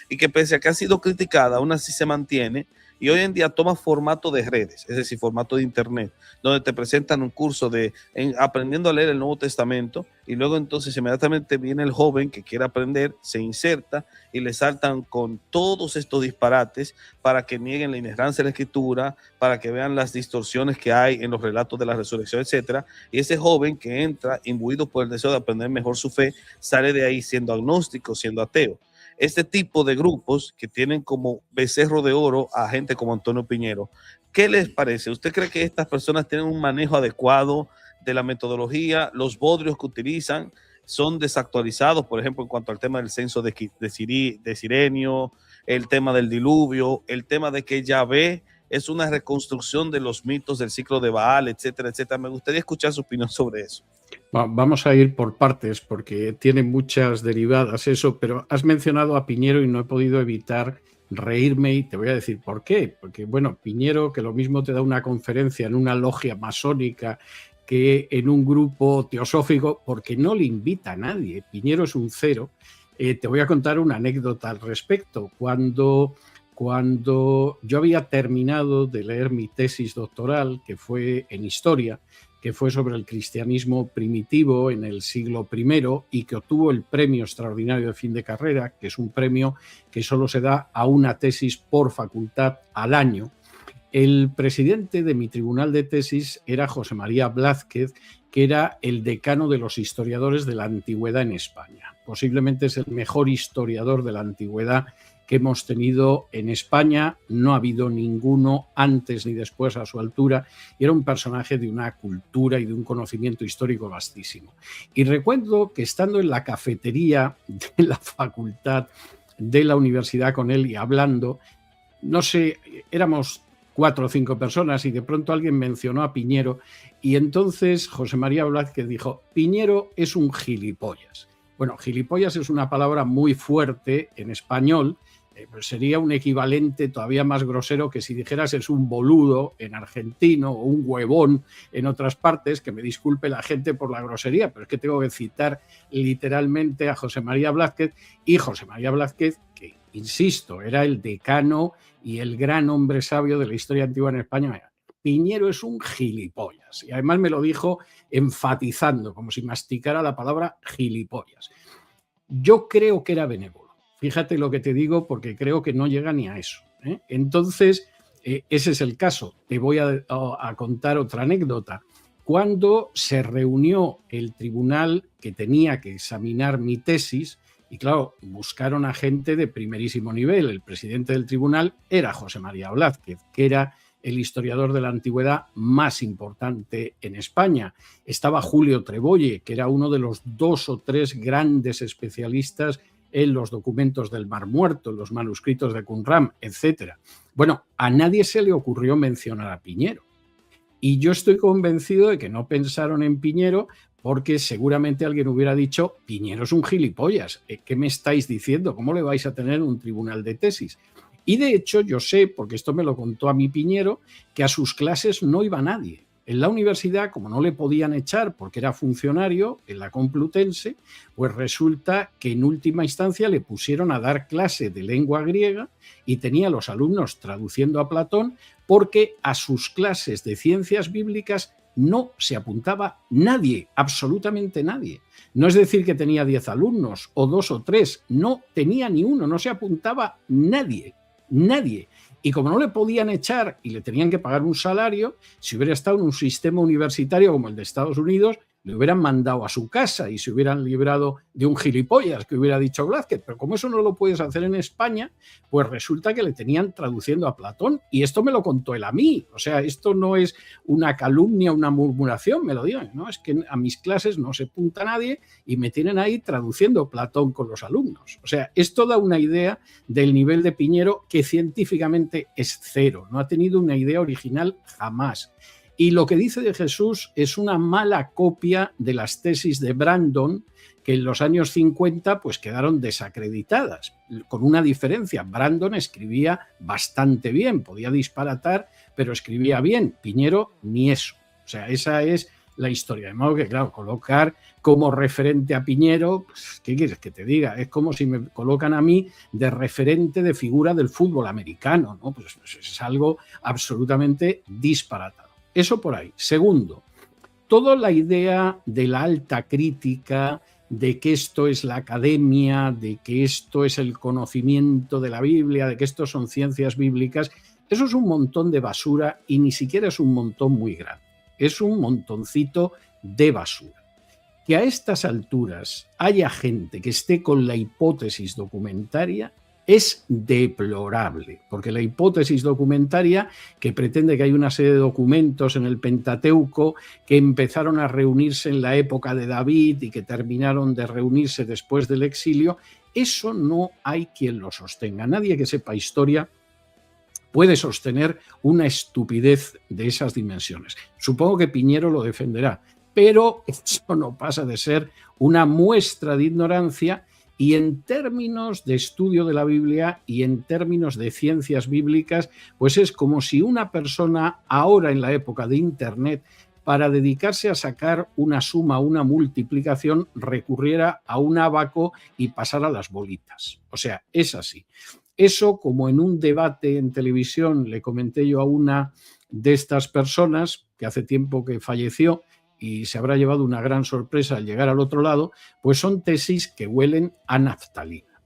y que pese a que ha sido criticada, aún así se mantiene y hoy en día toma formato de redes, es decir, formato de internet, donde te presentan un curso aprendiendo a leer el Nuevo Testamento y luego entonces inmediatamente viene el joven que quiere aprender, se inserta y le saltan con todos estos disparates para que nieguen la inerrancia de la escritura, para que vean las distorsiones que hay en los relatos de la resurrección, etcétera. Y ese joven que entra imbuido por el deseo de aprender mejor su fe, sale de ahí siendo agnóstico, siendo ateo. Este tipo de grupos que tienen como becerro de oro a gente como Antonio Piñero, ¿qué les parece? ¿Usted cree que estas personas tienen un manejo adecuado de la metodología? ¿Los bodrios que utilizan son desactualizados? Por ejemplo, en cuanto al tema del censo de Cirenio, el tema del diluvio, el tema de que Yahvé es una reconstrucción de los mitos del ciclo de Baal, etcétera, etcétera. Me gustaría escuchar su opinión sobre eso. Vamos a ir por partes porque tiene muchas derivadas eso, pero has mencionado a Piñero y no he podido evitar reírme y te voy a decir por qué. Porque, bueno, Piñero, que lo mismo te da una conferencia en una logia masónica que en un grupo teosófico, porque no le invita a nadie. Piñero es un cero. Te voy a contar una anécdota al respecto. Cuando yo había terminado de leer mi tesis doctoral, que fue en historia, que fue sobre el cristianismo primitivo en el siglo I y que obtuvo el premio extraordinario de fin de carrera, que es un premio que solo se da a una tesis por facultad al año. El presidente de mi tribunal de tesis era José María Blázquez, que era el decano de los historiadores de la antigüedad en España. Posiblemente es el mejor historiador de la antigüedad que hemos tenido en España. No ha habido ninguno antes ni después a su altura, y era un personaje de una cultura y de un conocimiento histórico vastísimo. Y recuerdo que estando en la cafetería de la facultad de la universidad con él y hablando, no sé, éramos 4 o 5 personas y de pronto alguien mencionó a Piñero y entonces José María Blázquez dijo: Piñero es un gilipollas. Bueno, gilipollas es una palabra muy fuerte en español, pues sería un equivalente todavía más grosero que si dijeras es un boludo en argentino o un huevón en otras partes, que me disculpe la gente por la grosería, pero es que tengo que citar literalmente a José María Blázquez, y José María Blázquez, que insisto, era el decano y el gran hombre sabio de la historia antigua en España. Piñero es un gilipollas. Y además me lo dijo enfatizando, como si masticara la palabra gilipollas. Yo creo que era benévolo. Fíjate lo que te digo, porque creo que no llega ni a eso, ¿eh? Entonces, ese es el caso. Te voy a contar otra anécdota. Cuando se reunió el tribunal que tenía que examinar mi tesis, y claro, buscaron a gente de primerísimo nivel. El presidente del tribunal era José María Blázquez, que era el historiador de la antigüedad más importante en España. Estaba Julio Trebolle, que era uno de los 2 o 3 grandes especialistas en los documentos del Mar Muerto, en los manuscritos de Qumran, etc. Bueno, a nadie se le ocurrió mencionar a Piñero. Y yo estoy convencido de que no pensaron en Piñero porque seguramente alguien hubiera dicho, Piñero es un gilipollas, ¿qué me estáis diciendo? ¿Cómo le vais a tener un tribunal de tesis? Y de hecho yo sé, porque esto me lo contó a mí Piñero, que a sus clases no iba nadie. En la universidad, como no le podían echar porque era funcionario en la Complutense, pues resulta que en última instancia le pusieron a dar clase de lengua griega y tenía a los alumnos traduciendo a Platón porque a sus clases de ciencias bíblicas no se apuntaba nadie, absolutamente nadie. No es decir que tenía 10 alumnos o 2 o 3, no tenía ni uno, no se apuntaba nadie. Nadie. Y como no le podían echar y le tenían que pagar un salario, si hubiera estado en un sistema universitario como el de Estados Unidos, le hubieran mandado a su casa y se hubieran librado de un gilipollas que hubiera dicho Blázquez. Pero como eso no lo puedes hacer en España, pues resulta que le tenían traduciendo a Platón. Y esto me lo contó él a mí. O sea, esto no es una calumnia, una murmuración, me lo digan, ¿no? Es que a mis clases no se apunta nadie y me tienen ahí traduciendo Platón con los alumnos. O sea, esto da una idea del nivel de Piñero que científicamente es cero. No ha tenido una idea original jamás. Y lo que dice de Jesús es una mala copia de las tesis de Brandon, que en los años 50 pues quedaron desacreditadas, con una diferencia. Brandon escribía bastante bien, podía disparatar, pero escribía bien. Piñero ni eso. O sea, esa es la historia. De modo que, claro, colocar como referente a Piñero, pues, ¿qué quieres que te diga? Es como si me colocan a mí de referente de figura del fútbol americano, ¿no? Pues es algo absolutamente disparatado. Eso por ahí. Segundo, toda la idea de la alta crítica, de que esto es la academia, de que esto es el conocimiento de la Biblia, de que esto son ciencias bíblicas, eso es un montón de basura y ni siquiera es un montón muy grande. Es un montoncito de basura. Que a estas alturas haya gente que esté con la hipótesis documentaria es deplorable, porque la hipótesis documentaria que pretende que hay una serie de documentos en el Pentateuco que empezaron a reunirse en la época de David y que terminaron de reunirse después del exilio, eso no hay quien lo sostenga. Nadie que sepa historia puede sostener una estupidez de esas dimensiones. Supongo que Piñero lo defenderá, pero eso no pasa de ser una muestra de ignorancia. Y en términos de estudio de la Biblia y en términos de ciencias bíblicas, pues es como si una persona ahora en la época de Internet, para dedicarse a sacar una suma, una multiplicación, recurriera a un abaco y pasara las bolitas. O sea, es así. Eso, como en un debate en televisión le comenté yo a una de estas personas, que hace tiempo que falleció, y se habrá llevado una gran sorpresa al llegar al otro lado, pues son tesis que huelen a naftalina.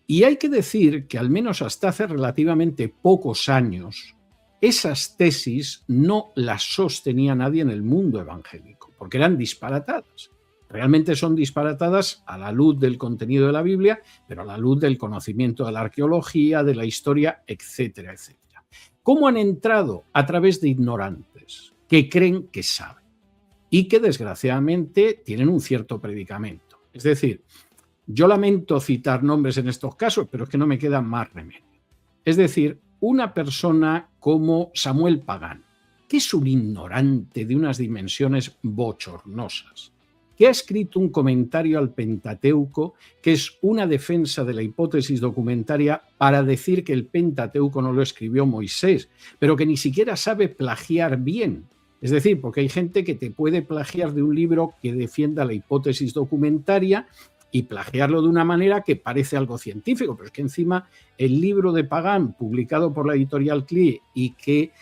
Y hay que decir que al menos hasta hace relativamente pocos años, esas tesis no las sostenía nadie en el mundo evangélico, porque eran disparatadas. Realmente son disparatadas a la luz del contenido de la Biblia, pero a la luz del conocimiento de la arqueología, de la historia, etcétera, etcétera. ¿Cómo han entrado? A través de ignorantes que creen que saben y que desgraciadamente tienen un cierto predicamento. Es decir, yo lamento citar nombres en estos casos, pero es que no me queda más remedio. Es decir, una persona como Samuel Pagán, que es un ignorante de unas dimensiones bochornosas, que ha escrito un comentario al Pentateuco, que es una defensa de la hipótesis documentaria para decir que el Pentateuco no lo escribió Moisés, pero que ni siquiera sabe plagiar bien. Es decir, porque hay gente que te puede plagiar de un libro que defienda la hipótesis documentaria y plagiarlo de una manera que parece algo científico, pero es que encima el libro de Pagán, publicado por la editorial CLIE y que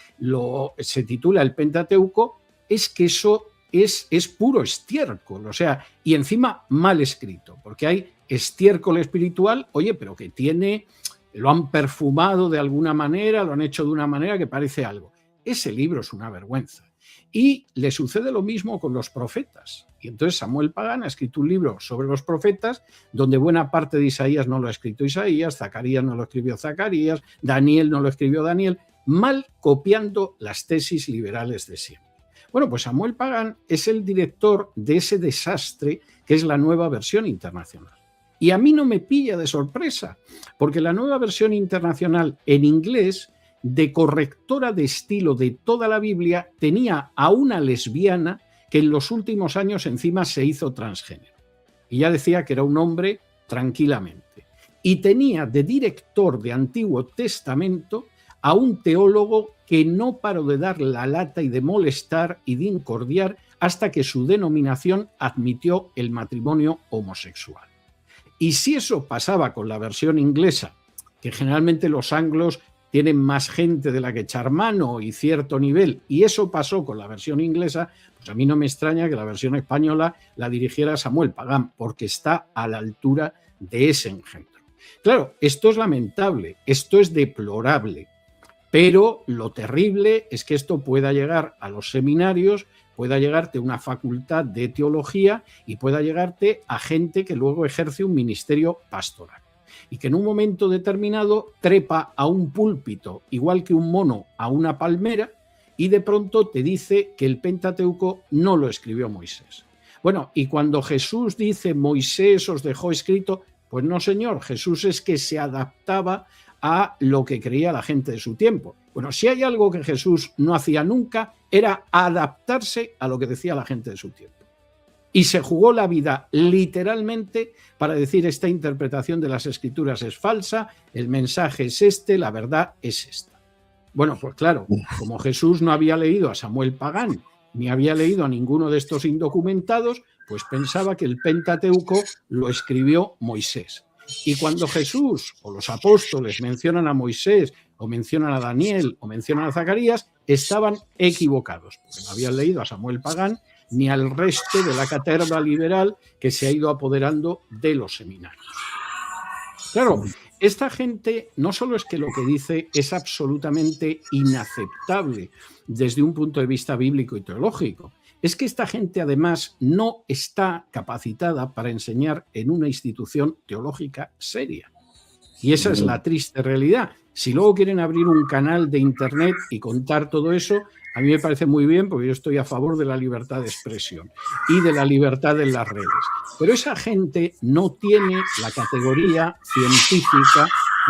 se titula El Pentateuco, es que eso es puro estiércol, o sea, y encima mal escrito, porque hay estiércol espiritual, oye, pero que lo han perfumado de alguna manera, lo han hecho de una manera que parece algo. Ese libro es una vergüenza. Y le sucede lo mismo con los profetas. Y entonces Samuel Pagán ha escrito un libro sobre los profetas, donde buena parte de Isaías no lo ha escrito Isaías, Zacarías no lo escribió Zacarías, Daniel no lo escribió Daniel, mal copiando las tesis liberales de siempre. Bueno, pues Samuel Pagán es el director de ese desastre que es la Nueva Versión Internacional. Y a mí no me pilla de sorpresa, porque la Nueva Versión Internacional en inglés, de correctora de estilo de toda la Biblia, tenía a una lesbiana que en los últimos años encima se hizo transgénero. Y ya decía que era un hombre tranquilamente. Y tenía de director de Antiguo Testamento a un teólogo que no paró de dar la lata y de molestar y de incordiar hasta que su denominación admitió el matrimonio homosexual. Y si eso pasaba con la versión inglesa, que generalmente los anglos tienen más gente de la que echar mano y cierto nivel, y eso pasó con la versión inglesa, pues a mí no me extraña que la versión española la dirigiera Samuel Pagán, porque está a la altura de ese engendro. Claro, esto es lamentable, esto es deplorable, pero lo terrible es que esto pueda llegar a los seminarios, pueda llegarte a una facultad de teología y pueda llegarte a gente que luego ejerce un ministerio pastoral. Y que en un momento determinado trepa a un púlpito, igual que un mono a una palmera, y de pronto te dice que el Pentateuco no lo escribió Moisés. Bueno, y cuando Jesús dice Moisés os dejó escrito, pues no señor, Jesús es que se adaptaba a lo que creía la gente de su tiempo. Bueno, si hay algo que Jesús no hacía nunca, era adaptarse a lo que decía la gente de su tiempo. Y se jugó la vida literalmente para decir esta interpretación de las Escrituras es falsa, el mensaje es este, la verdad es esta. Bueno, pues claro, como Jesús no había leído a Samuel Pagán, ni había leído a ninguno de estos indocumentados, pues pensaba que el Pentateuco lo escribió Moisés. Y cuando Jesús o los apóstoles mencionan a Moisés, o mencionan a Daniel, o mencionan a Zacarías, estaban equivocados, porque no habían leído a Samuel Pagán ni al resto de la caterva liberal que se ha ido apoderando de los seminarios. Claro, esta gente no solo es que lo que dice es absolutamente inaceptable desde un punto de vista bíblico y teológico, es que esta gente además no está capacitada para enseñar en una institución teológica seria. Y esa es la triste realidad. Si luego quieren abrir un canal de internet y contar todo eso, a mí me parece muy bien porque yo estoy a favor de la libertad de expresión y de la libertad en las redes. Pero esa gente no tiene la categoría científica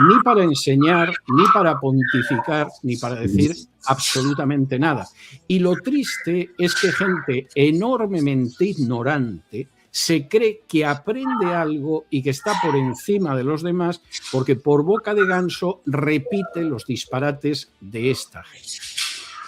ni para enseñar, ni para pontificar, ni para decir absolutamente nada. Y lo triste es que gente enormemente ignorante se cree que aprende algo y que está por encima de los demás porque por boca de ganso repite los disparates de esta gente.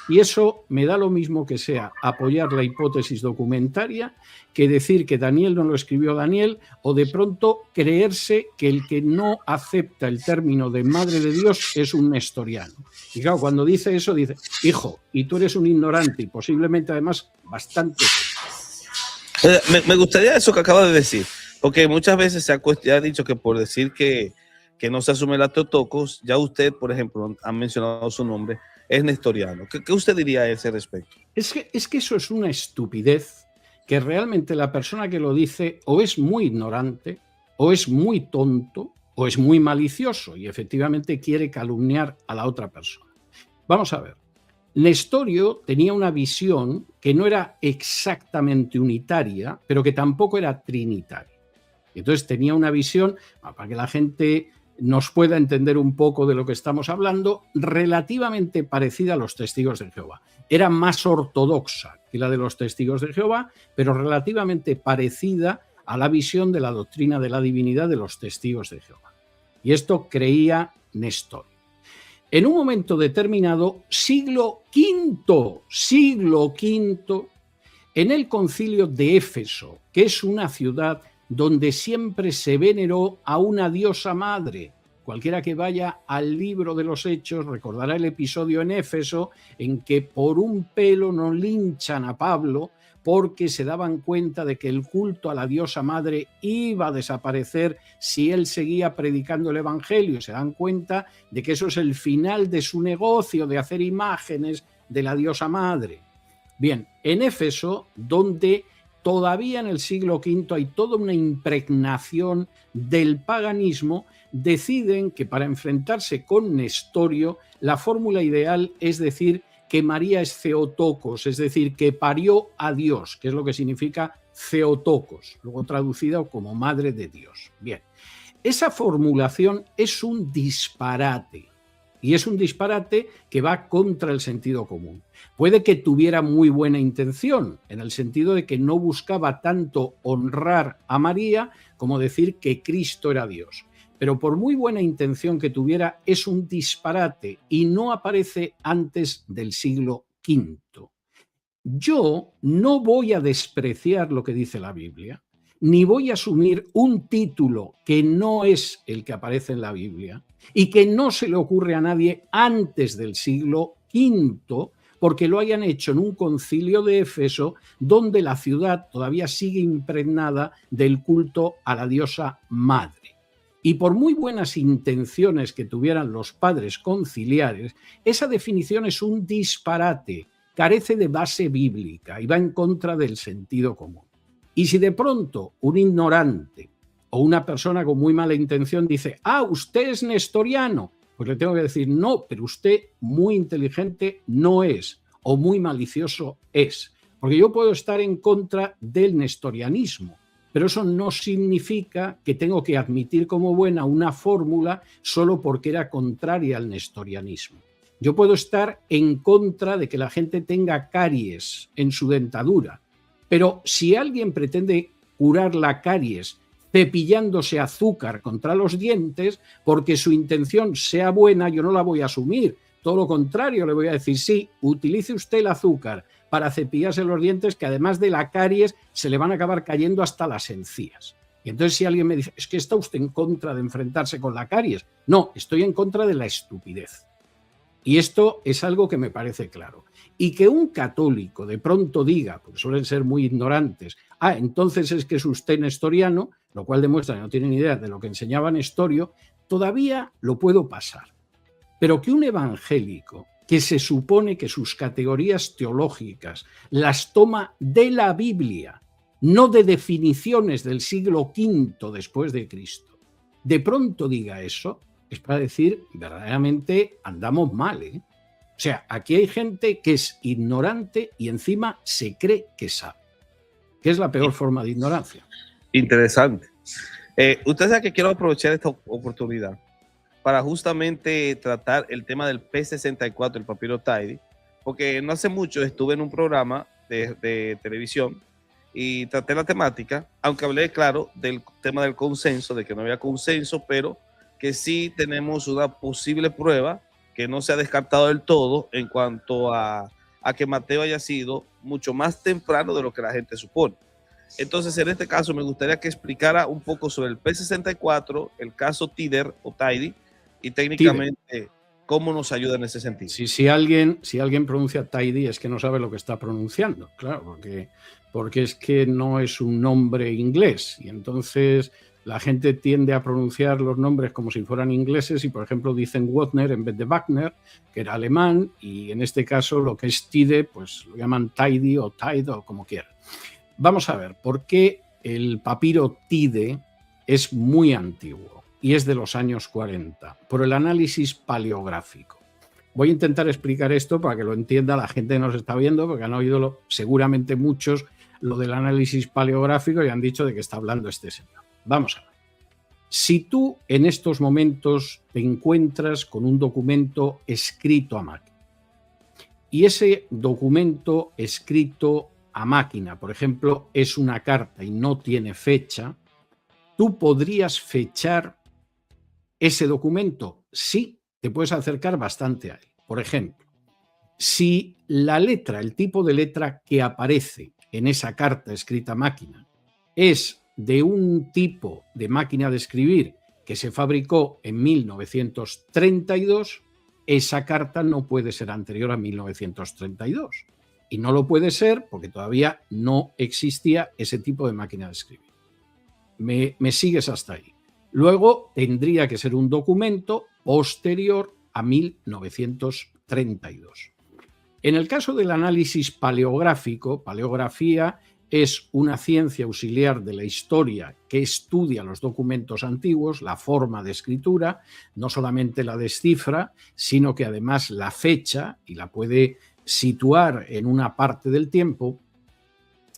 Y eso me da lo mismo que sea apoyar la hipótesis documentaria que decir que Daniel no lo escribió Daniel o de pronto creerse que el que no acepta el término de madre de Dios es un nestoriano. Y claro, cuando dice eso dice, hijo, y tú eres un ignorante y posiblemente además bastante... Me gustaría eso que acaba de decir, porque muchas veces se ha dicho que por decir que no se asume la Teotocos, ya usted, por ejemplo, ha mencionado su nombre, es nestoriano. ¿Qué usted diría a ese respecto? Es que eso es una estupidez que realmente la persona que lo dice o es muy ignorante, o es muy tonto, o es muy malicioso y efectivamente quiere calumniar a la otra persona. Vamos a ver. Nestorio tenía una visión que no era exactamente unitaria, pero que tampoco era trinitaria. Entonces tenía una visión, para que la gente nos pueda entender un poco de lo que estamos hablando, relativamente parecida a los testigos de Jehová. Era más ortodoxa que la de los testigos de Jehová, pero relativamente parecida a la visión de la doctrina de la divinidad de los testigos de Jehová. Y esto creía Nestorio. En un momento determinado, siglo V, en el concilio de Éfeso, que es una ciudad donde siempre se veneró a una diosa madre. Cualquiera que vaya al libro de los Hechos recordará el episodio en Éfeso en que por un pelo no linchan a Pablo porque se daban cuenta de que el culto a la diosa madre iba a desaparecer si él seguía predicando el evangelio. Se dan cuenta de que eso es el final de su negocio de hacer imágenes de la diosa madre. Bien, en Éfeso, donde todavía en el siglo V hay toda una impregnación del paganismo, deciden que para enfrentarse con Nestorio la fórmula ideal es decir que María es Theotokos, es decir, que parió a Dios, que es lo que significa Theotokos, luego traducida como Madre de Dios. Bien, esa formulación es un disparate. Y es un disparate que va contra el sentido común. Puede que tuviera muy buena intención, en el sentido de que no buscaba tanto honrar a María como decir que Cristo era Dios. Pero por muy buena intención que tuviera, es un disparate y no aparece antes del siglo V. Yo no voy a despreciar lo que dice la Biblia, ni voy a asumir un título que no es el que aparece en la Biblia y que no se le ocurre a nadie antes del siglo V, porque lo hayan hecho en un concilio de Éfeso donde la ciudad todavía sigue impregnada del culto a la diosa madre. Y por muy buenas intenciones que tuvieran los padres conciliares, esa definición es un disparate, carece de base bíblica y va en contra del sentido común. Y si de pronto un ignorante o una persona con muy mala intención dice, usted es nestoriano, pues le tengo que decir, no, pero usted muy inteligente no es, o muy malicioso es. Porque yo puedo estar en contra del nestorianismo, pero eso no significa que tengo que admitir como buena una fórmula solo porque era contraria al nestorianismo. Yo puedo estar en contra de que la gente tenga caries en su dentadura, pero si alguien pretende curar la caries cepillándose azúcar contra los dientes, porque su intención sea buena, yo no la voy a asumir. Todo lo contrario, le voy a decir, sí, utilice usted el azúcar para cepillarse los dientes, que además de la caries se le van a acabar cayendo hasta las encías. Y entonces si alguien me dice, es que está usted en contra de enfrentarse con la caries. No, estoy en contra de la estupidez. Y esto es algo que me parece claro. Y que un católico de pronto diga, porque suelen ser muy ignorantes, entonces es que es usted nestoriano, lo cual demuestra que no tiene ni idea de lo que enseñaba Nestorio, todavía lo puedo pasar. Pero que un evangélico que se supone que sus categorías teológicas las toma de la Biblia, no de definiciones del siglo V después de Cristo, de pronto diga eso, es para decir, verdaderamente andamos mal, ¿eh? O sea, aquí hay gente que es ignorante y encima se cree que sabe, que es la peor forma de ignorancia. Interesante. Usted sabe que quiero aprovechar esta oportunidad para justamente tratar el tema del P64, el papiro Tidy, porque no hace mucho estuve en un programa de televisión y traté la temática, aunque hablé, claro, del tema del consenso, de que no había consenso, pero que sí tenemos una posible prueba que no se ha descartado del todo en cuanto a que Mateo haya sido mucho más temprano de lo que la gente supone. Entonces, en este caso, me gustaría que explicara un poco sobre el P64, el caso Tider o Tidy, y técnicamente cómo nos ayuda en ese sentido. Si alguien pronuncia Tidy es que no sabe lo que está pronunciando, claro, porque es que no es un nombre inglés y entonces la gente tiende a pronunciar los nombres como si fueran ingleses y, por ejemplo, dicen Wagner en vez de Wagner, que era alemán, y en este caso lo que es Tide, pues lo llaman Tidy o Tide o como quieran. Vamos a ver, ¿por qué el papiro Tide es muy antiguo y es de los años 40? Por el análisis paleográfico. Voy a intentar explicar esto para que lo entienda la gente que nos está viendo, porque han oído seguramente muchos lo del análisis paleográfico y han dicho de qué está hablando este señor. Vamos a ver. Si tú en estos momentos te encuentras con un documento escrito a máquina y ese documento escrito a máquina, por ejemplo, es una carta y no tiene fecha, ¿tú podrías fechar ese documento? Sí, te puedes acercar bastante a él. Por ejemplo, si la letra, el tipo de letra que aparece en esa carta escrita a máquina es de un tipo de máquina de escribir que se fabricó en 1932, esa carta no puede ser anterior a 1932. Y no lo puede ser porque todavía no existía ese tipo de máquina de escribir. Me sigues hasta ahí. Luego tendría que ser un documento posterior a 1932. En el caso del análisis paleográfico, paleografía es una ciencia auxiliar de la historia que estudia los documentos antiguos, la forma de escritura, no solamente la descifra, sino que además la fecha y la puede situar en una parte del tiempo.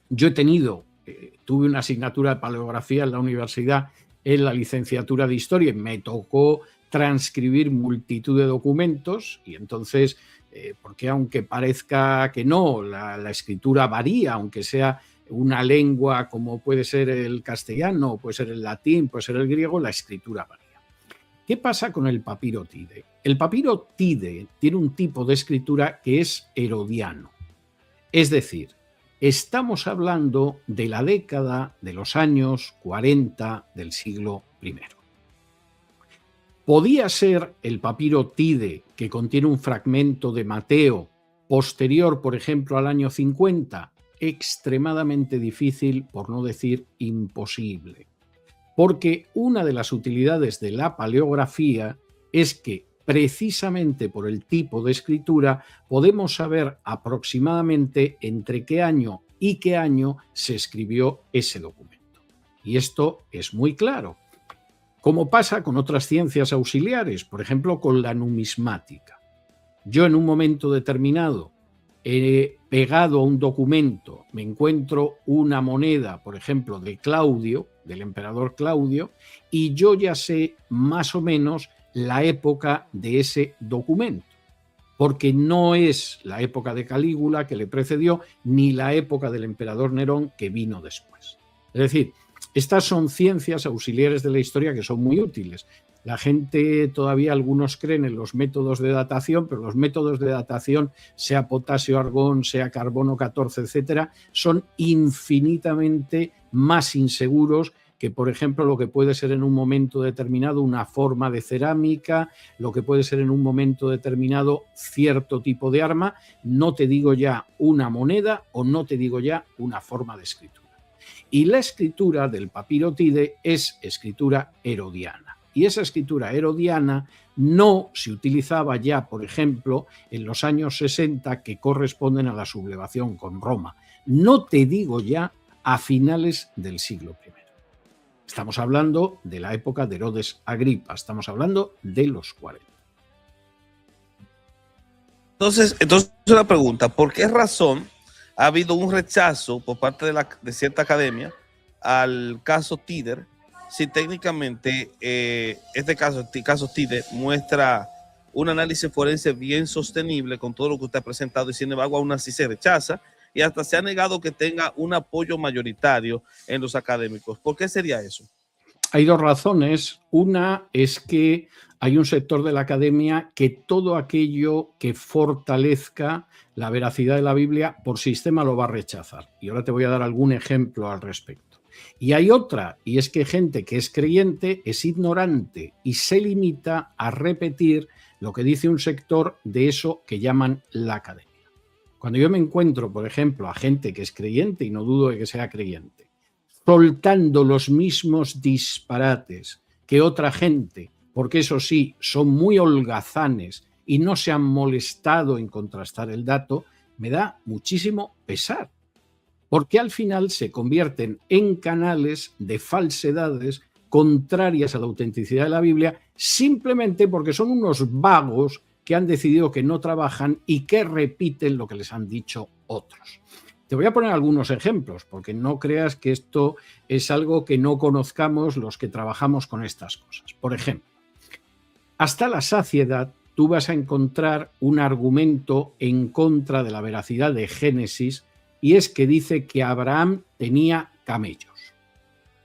Yo tuve una asignatura de paleografía en la universidad en la licenciatura de historia y me tocó transcribir multitud de documentos y entonces, porque aunque parezca que no, la escritura varía, aunque sea una lengua como puede ser el castellano, puede ser el latín, puede ser el griego, la escritura varía. ¿Qué pasa con el papiro Tide? El papiro Tide tiene un tipo de escritura que es herodiano. Es decir, estamos hablando de la década de los años 40 del siglo I. ¿Podía ser el papiro Tide, que contiene un fragmento de Mateo, posterior, por ejemplo, al año 50? Extremadamente difícil, por no decir imposible. Porque una de las utilidades de la paleografía es que precisamente por el tipo de escritura podemos saber aproximadamente entre qué año y qué año se escribió ese documento. Y esto es muy claro. Como pasa con otras ciencias auxiliares, por ejemplo con la numismática. Yo en un momento determinado he pegado a un documento, me encuentro una moneda, por ejemplo, de Claudio, del emperador Claudio, y yo ya sé más o menos la época de ese documento, porque no es la época de Calígula que le precedió, ni la época del emperador Nerón que vino después. Es decir, estas son ciencias auxiliares de la historia que son muy útiles. La gente todavía, algunos creen en los métodos de datación, pero los métodos de datación, sea potasio, argón, sea carbono 14, etcétera, son infinitamente más inseguros que, por ejemplo, lo que puede ser en un momento determinado una forma de cerámica, lo que puede ser en un momento determinado cierto tipo de arma, no te digo ya una moneda o no te digo ya una forma de escritura. Y la escritura del papiro Tide es escritura herodiana. Y esa escritura herodiana no se utilizaba ya, por ejemplo, en los años 60 que corresponden a la sublevación con Roma. No te digo ya a finales del siglo I. Estamos hablando de la época de Herodes Agripa, estamos hablando de los 40. Entonces una pregunta, ¿por qué razón ha habido un rechazo por parte de cierta academia al caso Tider, si técnicamente este caso Tider muestra un análisis forense bien sostenible con todo lo que usted ha presentado y sin embargo aún así se rechaza y hasta se ha negado que tenga un apoyo mayoritario en los académicos? ¿Por qué sería eso? Hay dos razones. Una es que hay un sector de la academia que todo aquello que fortalezca la veracidad de la Biblia por sistema lo va a rechazar. Y ahora te voy a dar algún ejemplo al respecto. Y hay otra, y es que gente que es creyente es ignorante y se limita a repetir lo que dice un sector de eso que llaman la academia. Cuando yo me encuentro, por ejemplo, a gente que es creyente, y no dudo de que sea creyente, soltando los mismos disparates que otra gente, porque eso sí, son muy holgazanes y no se han molestado en contrastar el dato, me da muchísimo pesar, porque al final se convierten en canales de falsedades contrarias a la autenticidad de la Biblia, simplemente porque son unos vagos que han decidido que no trabajan y que repiten lo que les han dicho otros. Te voy a poner algunos ejemplos, porque no creas que esto es algo que no conozcamos los que trabajamos con estas cosas. Por ejemplo, hasta la saciedad tú vas a encontrar un argumento en contra de la veracidad de Génesis, y es que dice que Abraham tenía camellos.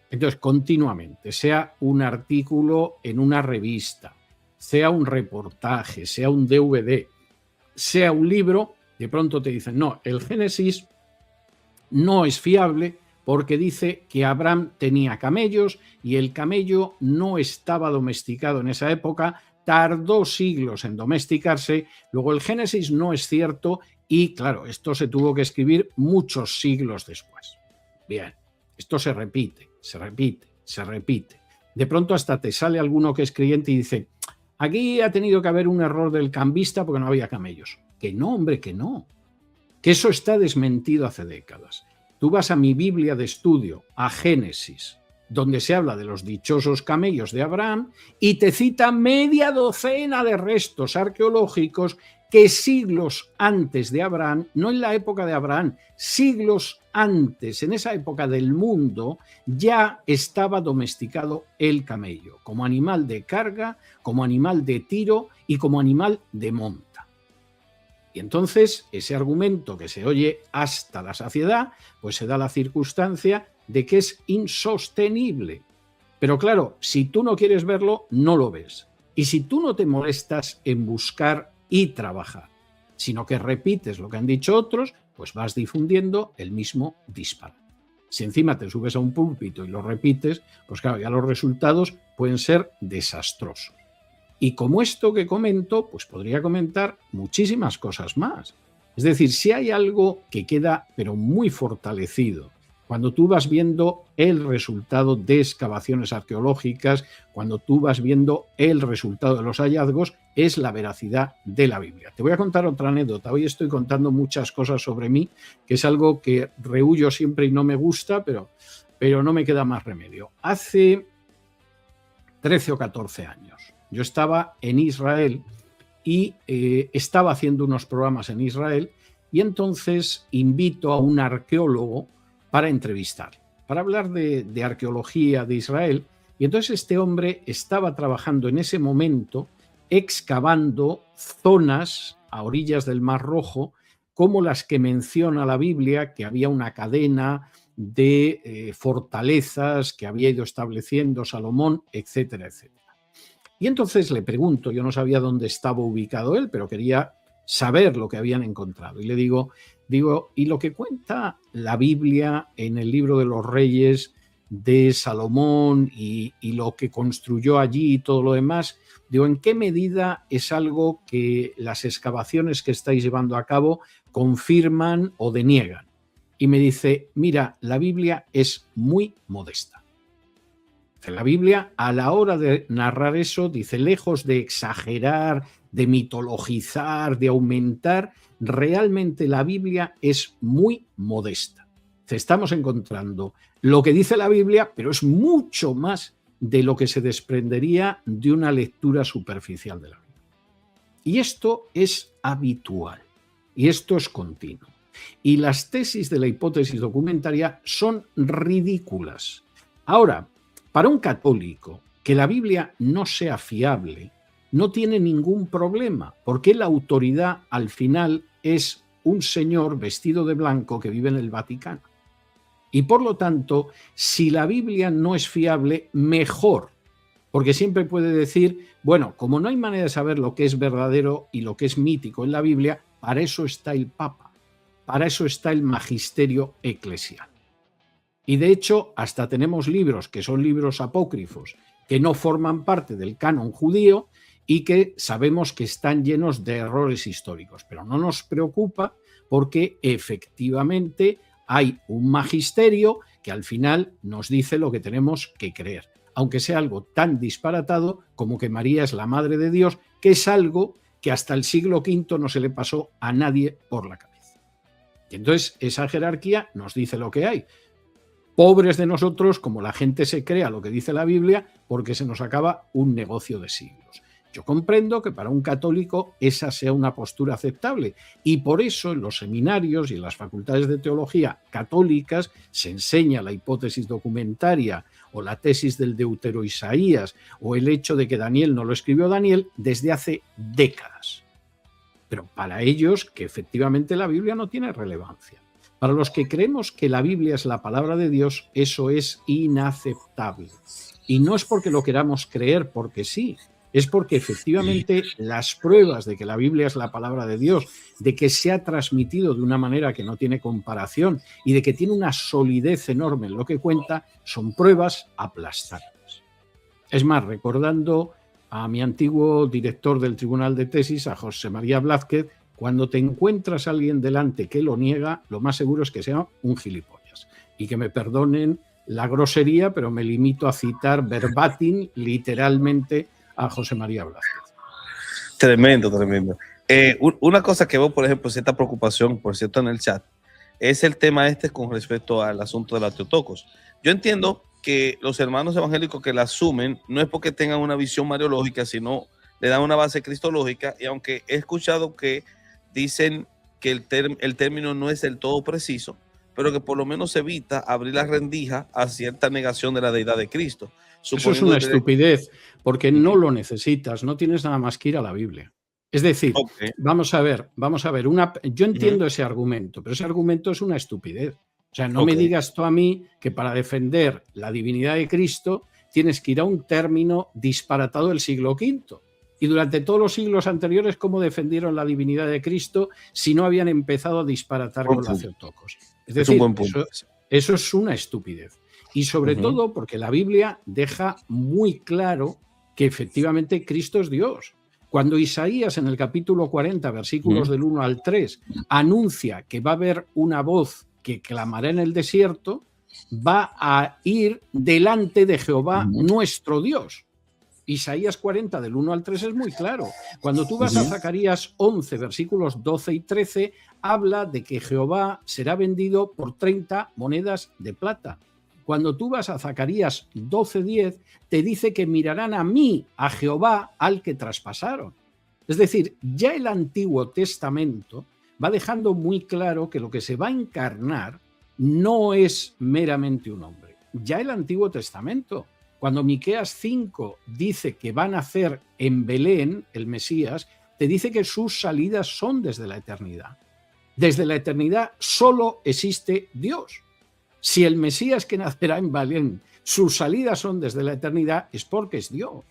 Entonces, continuamente, sea un artículo en una revista, sea un reportaje, sea un DVD, sea un libro, de pronto te dicen, no, el Génesis no es fiable porque dice que Abraham tenía camellos y el camello no estaba domesticado en esa época, tardó siglos en domesticarse, luego el Génesis no es cierto y claro, esto se tuvo que escribir muchos siglos después. Bien, esto se repite, se repite, se repite. De pronto hasta te sale alguno que es creyente y dice, aquí ha tenido que haber un error del cambista porque no había camellos. Que no, hombre, que no. Que eso está desmentido hace décadas. Tú vas a mi Biblia de estudio, a Génesis, donde se habla de los dichosos camellos de Abraham y te cita media docena de restos arqueológicos que siglos antes de Abraham, no en la época de Abraham, siglos antes, en esa época del mundo, ya estaba domesticado el camello, como animal de carga, como animal de tiro y como animal de monta. Y entonces ese argumento que se oye hasta la saciedad, pues se da la circunstancia de que es insostenible. Pero claro, si tú no quieres verlo, no lo ves. Y si tú no te molestas en buscar y trabajar, sino que repites lo que han dicho otros, pues vas difundiendo el mismo disparate. Si encima te subes a un púlpito y lo repites, pues claro, ya los resultados pueden ser desastrosos. Y como esto que comento, pues podría comentar muchísimas cosas más. Es decir, si hay algo que queda pero muy fortalecido, cuando tú vas viendo el resultado de excavaciones arqueológicas, cuando tú vas viendo el resultado de los hallazgos, es la veracidad de la Biblia. Te voy a contar otra anécdota. Hoy estoy contando muchas cosas sobre mí, que es algo que rehuyo siempre y no me gusta, pero no me queda más remedio. Hace 13 o 14 años, yo estaba en Israel y estaba haciendo unos programas en Israel y entonces invito a un arqueólogo para entrevistar, para hablar de arqueología de Israel. Y entonces este hombre estaba trabajando en ese momento excavando zonas a orillas del Mar Rojo, como las que menciona la Biblia, que había una cadena de fortalezas que había ido estableciendo Salomón, etcétera, etcétera. Y entonces le pregunto, yo no sabía dónde estaba ubicado él, pero quería saber lo que habían encontrado. Y le digo, ¿y lo que cuenta la Biblia en el libro de los Reyes de Salomón y lo que construyó allí y todo lo demás? Digo, ¿en qué medida es algo que las excavaciones que estáis llevando a cabo confirman o deniegan? Y me dice, mira, la Biblia es muy modesta. La Biblia, a la hora de narrar eso, dice, lejos de exagerar, de mitologizar, de aumentar, realmente la Biblia es muy modesta. Estamos encontrando lo que dice la Biblia, pero es mucho más de lo que se desprendería de una lectura superficial de la Biblia. Y esto es habitual, y esto es continuo. Y las tesis de la hipótesis documentaria son ridículas. Ahora, para un católico, que la Biblia no sea fiable no tiene ningún problema, porque la autoridad al final es un señor vestido de blanco que vive en el Vaticano. Y por lo tanto, si la Biblia no es fiable, mejor, porque siempre puede decir, bueno, como no hay manera de saber lo que es verdadero y lo que es mítico en la Biblia, para eso está el Papa, para eso está el magisterio eclesial. Y de hecho, hasta tenemos libros que son libros apócrifos, que no forman parte del canon judío y que sabemos que están llenos de errores históricos. Pero no nos preocupa porque efectivamente hay un magisterio que al final nos dice lo que tenemos que creer, aunque sea algo tan disparatado como que María es la Madre de Dios, que es algo que hasta el siglo V no se le pasó a nadie por la cabeza. Y entonces esa jerarquía nos dice lo que hay. Pobres de nosotros, como la gente se crea lo que dice la Biblia, porque se nos acaba un negocio de siglos. Yo comprendo que para un católico esa sea una postura aceptable y por eso en los seminarios y en las facultades de teología católicas se enseña la hipótesis documentaria o la tesis del Deutero-Isaías o el hecho de que Daniel no lo escribió Daniel desde hace décadas. Pero para ellos que efectivamente la Biblia no tiene relevancia. Para los que creemos que la Biblia es la palabra de Dios, eso es inaceptable. Y no es porque lo queramos creer porque sí, es porque efectivamente las pruebas de que la Biblia es la palabra de Dios, de que se ha transmitido de una manera que no tiene comparación y de que tiene una solidez enorme en lo que cuenta, son pruebas aplastantes. Es más, recordando a mi antiguo director del Tribunal de Tesis, a José María Blázquez, cuando te encuentras a alguien delante que lo niega, lo más seguro es que sea un gilipollas. Y que me perdonen la grosería, pero me limito a citar verbatim, literalmente, a José María Blázquez. Tremendo, tremendo. Una cosa que veo, por ejemplo, cierta preocupación, por cierto, en el chat, es el tema este con respecto al asunto de la Teotocos. Yo entiendo que los hermanos evangélicos que la asumen no es porque tengan una visión mariológica, sino le dan una base cristológica, y aunque he escuchado que dicen que el término no es del todo preciso, pero que por lo menos evita abrir la rendija a cierta negación de la deidad de Cristo. Eso es una estupidez, porque no lo necesitas, no tienes nada más que ir a la Biblia. Es decir, okay, vamos a ver, yo entiendo ese argumento, pero ese argumento es una estupidez. O sea, no me digas tú a mí que para defender la divinidad de Cristo tienes que ir a un término disparatado del siglo V. Y durante todos los siglos anteriores, ¿cómo defendieron la divinidad de Cristo si no habían empezado a disparatar con la Theotokos? Es decir, eso es una estupidez. Y sobre todo porque la Biblia deja muy claro que efectivamente Cristo es Dios. Cuando Isaías en el capítulo 40, versículos del 1 al 3, anuncia que va a haber una voz que clamará en el desierto, va a ir delante de Jehová nuestro Dios. Isaías 40 del 1 al 3 es muy claro. Cuando tú vas a Zacarías 11, versículos 12 y 13, habla de que Jehová será vendido por 30 monedas de plata. Cuando tú vas a Zacarías 12:10, te dice que mirarán a mí, a Jehová, al que traspasaron. Es decir, ya el Antiguo Testamento va dejando muy claro que lo que se va a encarnar no es meramente un hombre. Ya el Antiguo Testamento, cuando Miqueas 5 dice que va a nacer en Belén, el Mesías, te dice que sus salidas son desde la eternidad. Desde la eternidad solo existe Dios. Si el Mesías que nacerá en Belén, sus salidas son desde la eternidad, es porque es Dios.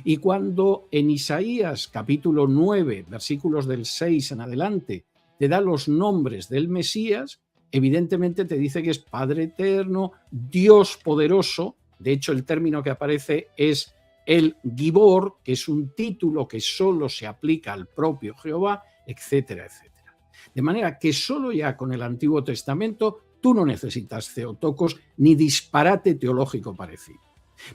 Y cuando en Isaías capítulo 9, versículos del 6 en adelante, te da los nombres del Mesías, evidentemente te dice que es Padre eterno, Dios poderoso. De hecho, el término que aparece es el Gibor, que es un título que solo se aplica al propio Jehová, etcétera, etcétera. De manera que solo ya con el Antiguo Testamento tú no necesitas Theotokos ni disparate teológico parecido.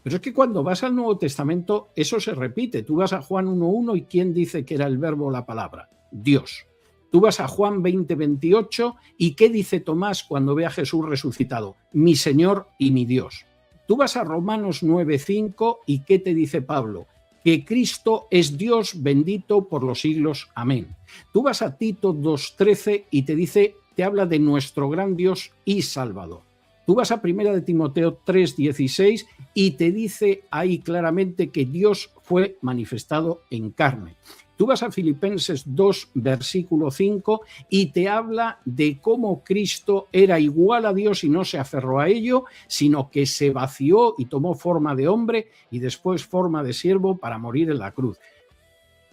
Pero es que cuando vas al Nuevo Testamento eso se repite. Tú vas a Juan 1:1 y ¿quién dice que era el verbo o la palabra? Dios. Tú vas a Juan 20:28 y ¿qué dice Tomás cuando ve a Jesús resucitado? Mi Señor y mi Dios. Tú vas a Romanos 9:5 y ¿qué te dice Pablo? Que Cristo es Dios bendito por los siglos. Amén. Tú vas a Tito 2:13 y te habla de nuestro gran Dios y Salvador. Tú vas a 1 de Timoteo 3:16 y te dice ahí claramente que Dios fue manifestado en carne. Tú vas a Filipenses 2, versículo 5 y te habla de cómo Cristo era igual a Dios y no se aferró a ello, sino que se vació y tomó forma de hombre y después forma de siervo para morir en la cruz.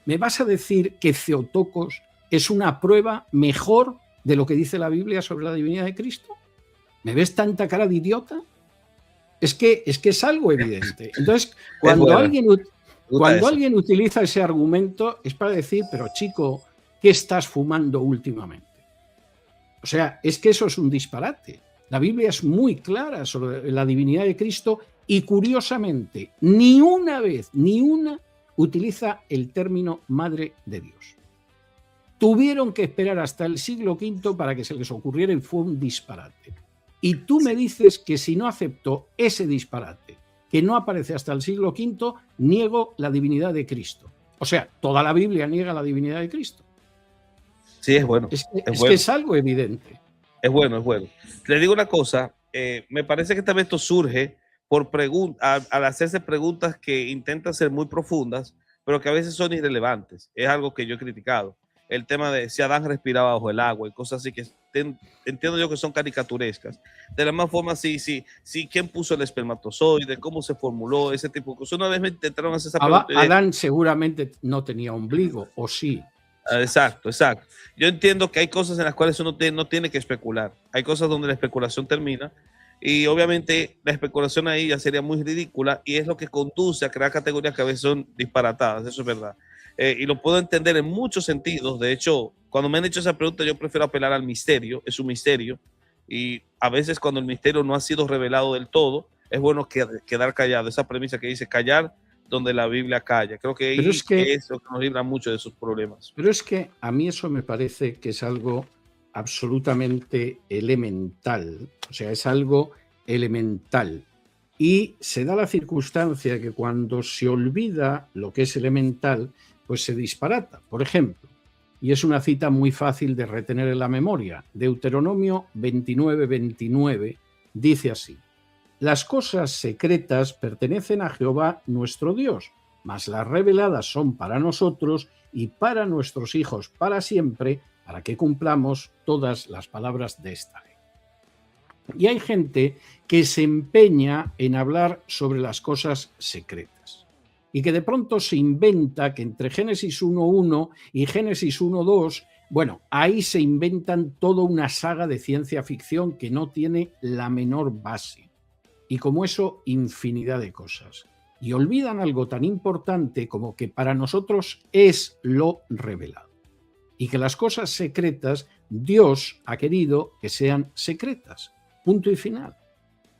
¿Me vas a decir que Theotokos es una prueba mejor de lo que dice la Biblia sobre la divinidad de Cristo? ¿Me ves tanta cara de idiota? Es que es algo evidente. Entonces, cuando alguien utiliza ese argumento es para decir, pero chico, ¿qué estás fumando últimamente? O sea, es que eso es un disparate. La Biblia es muy clara sobre la divinidad de Cristo y curiosamente, ni una utiliza el término Madre de Dios. Tuvieron que esperar hasta el siglo V para que se les ocurriera y fue un disparate. Y tú me dices que si no acepto ese disparate, que no aparece hasta el siglo V, niego la divinidad de Cristo. O sea, toda la Biblia niega la divinidad de Cristo. Sí, es bueno. Es que es algo evidente. Es bueno, es bueno. Le digo una cosa, me parece que tal vez esto surge por al hacerse preguntas que intentan ser muy profundas, pero que a veces son irrelevantes. Es algo que yo he criticado. el tema de si Adán respiraba bajo el agua y cosas así que entiendo yo que son caricaturescas. De la misma forma, sí, quién puso el espermatozoide, cómo se formuló, ese tipo de cosas. Una vez me intentaron hacer esa pregunta. Adán seguramente no tenía ombligo, ¿o sí? Exacto. Yo entiendo que hay cosas en las cuales uno no tiene que especular. Hay cosas donde la especulación termina y obviamente la especulación ahí ya sería muy ridícula y es lo que conduce a crear categorías que a veces son disparatadas, eso es verdad. Y lo puedo entender en muchos sentidos. De hecho, cuando me han hecho esa pregunta, yo prefiero apelar al misterio, es un misterio. Y a veces cuando el misterio no ha sido revelado del todo, es bueno quedar callado. Esa premisa que dice callar donde la Biblia calla. Creo que ahí es lo que nos libra mucho de esos problemas. Pero es que a mí eso me parece que es algo absolutamente elemental. O sea, es algo elemental. Y se da la circunstancia que cuando se olvida lo que es elemental, pues se disparata. Por ejemplo, y es una cita muy fácil de retener en la memoria, Deuteronomio 29:29 dice así: las cosas secretas pertenecen a Jehová nuestro Dios, mas las reveladas son para nosotros y para nuestros hijos para siempre, para que cumplamos todas las palabras de esta ley. Y hay gente que se empeña en hablar sobre las cosas secretas y que de pronto se inventa que entre Génesis 1.1 y Génesis 1.2, bueno, ahí se inventan toda una saga de ciencia ficción que no tiene la menor base. Y como eso, infinidad de cosas. Y olvidan algo tan importante como que para nosotros es lo revelado. Y que las cosas secretas, Dios ha querido que sean secretas. Punto y final.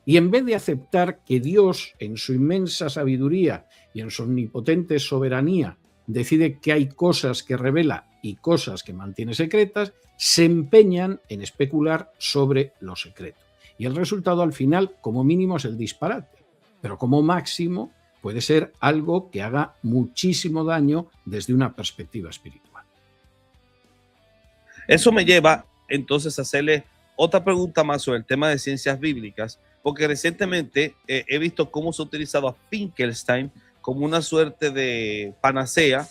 Y en vez de aceptar que Dios, en su inmensa sabiduría y en su omnipotente soberanía, decide que hay cosas que revela y cosas que mantiene secretas, se empeñan en especular sobre lo secreto. Y el resultado al final, como mínimo, es el disparate. Pero como máximo puede ser algo que haga muchísimo daño desde una perspectiva espiritual. Eso me lleva entonces a hacerle otra pregunta más sobre el tema de ciencias bíblicas, porque recientemente he visto cómo se ha utilizado a Finkelstein como una suerte de panacea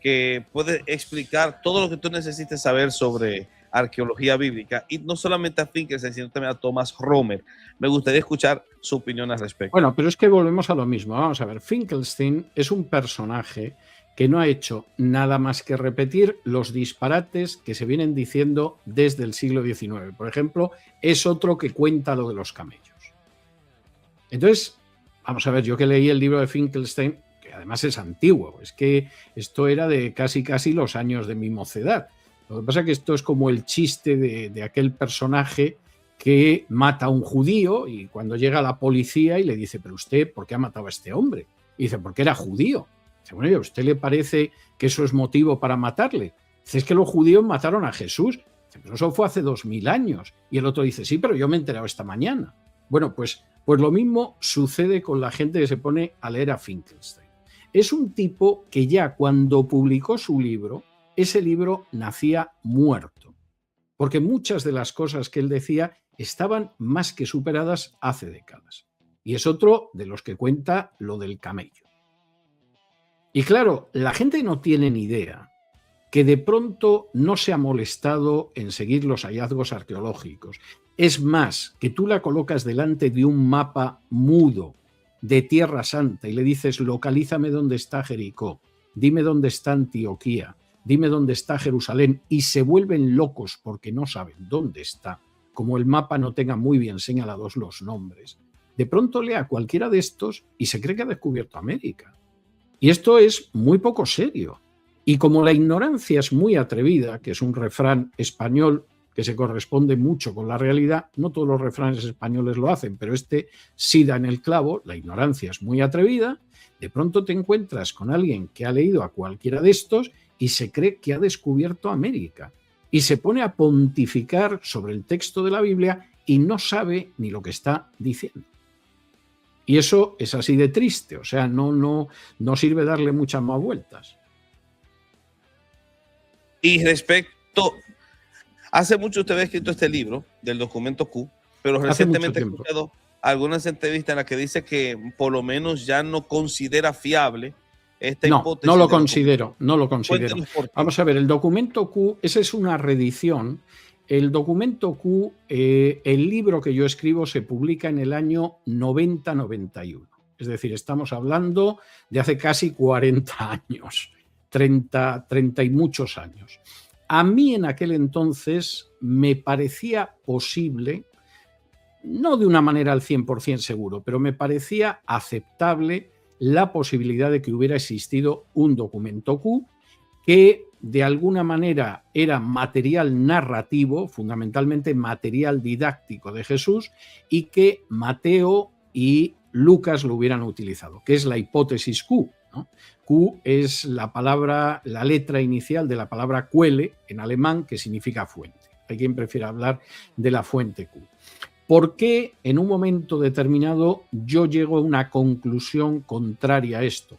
que puede explicar todo lo que tú necesites saber sobre arqueología bíblica, y no solamente a Finkelstein, sino también a Thomas Romer. Me gustaría escuchar su opinión al respecto. Bueno, pero es que volvemos a lo mismo. Vamos a ver, Finkelstein es un personaje que no ha hecho nada más que repetir los disparates que se vienen diciendo desde el siglo XIX. Por ejemplo, es otro que cuenta lo de los camellos. Entonces, vamos a ver, yo que leí el libro de Finkelstein, que además es antiguo, es que esto era de casi los años de mi mocedad. Lo que pasa es que esto es como el chiste de aquel personaje que mata a un judío y cuando llega la policía y le dice, pero usted, ¿por qué ha matado a este hombre? Y dice, porque era judío. Dice, bueno, ¿y a usted le parece que eso es motivo para matarle? Dice, es que los judíos mataron a Jesús. Dice, pero eso fue hace 2000 años. Y el otro dice, sí, pero yo me he enterado esta mañana. Bueno, pues lo mismo sucede con la gente que se pone a leer a Finkelstein. Es un tipo que ya cuando publicó su libro, ese libro nacía muerto, porque muchas de las cosas que él decía estaban más que superadas hace décadas. Y es otro de los que cuenta lo del camello. Y claro, la gente no tiene ni idea que de pronto no se ha molestado en seguir los hallazgos arqueológicos. Es más, que tú la colocas delante de un mapa mudo de Tierra Santa y le dices, localízame dónde está Jericó, dime dónde está Antioquía, dime dónde está Jerusalén, y se vuelven locos porque no saben dónde está, como el mapa no tenga muy bien señalados los nombres. De pronto lea cualquiera de estos y se cree que ha descubierto América. Y esto es muy poco serio. Y como la ignorancia es muy atrevida, que es un refrán español que se corresponde mucho con la realidad, no todos los refranes españoles lo hacen, pero este sí da en el clavo, la ignorancia es muy atrevida, de pronto te encuentras con alguien que ha leído a cualquiera de estos y se cree que ha descubierto América y se pone a pontificar sobre el texto de la Biblia y no sabe ni lo que está diciendo. Y eso es así de triste, o sea, no sirve darle muchas más vueltas. Y respecto, hace mucho usted había escrito este libro del documento Q, pero recientemente he escuchado algunas entrevistas en las que dice que por lo menos ya no considera fiable esta No, hipótesis? no lo de los considero, no lo considero. Cuéntenos por qué. Vamos a ver, el documento Q, esa es una reedición. El documento Q, el libro que yo escribo se publica en el año 90-91. Es decir, estamos hablando de hace casi 40 años, 30 y muchos años. A mí en aquel entonces me parecía posible, no de una manera al 100% seguro, pero me parecía aceptable la posibilidad de que hubiera existido un documento Q que de alguna manera era material narrativo, fundamentalmente material didáctico de Jesús, y que Mateo y Lucas lo hubieran utilizado, que es la hipótesis Q, ¿no? Q es la palabra, la letra inicial de la palabra Quelle en alemán, que significa fuente. Hay quien prefiere hablar de la fuente Q. ¿Por qué en un momento determinado yo llego a una conclusión contraria a esto?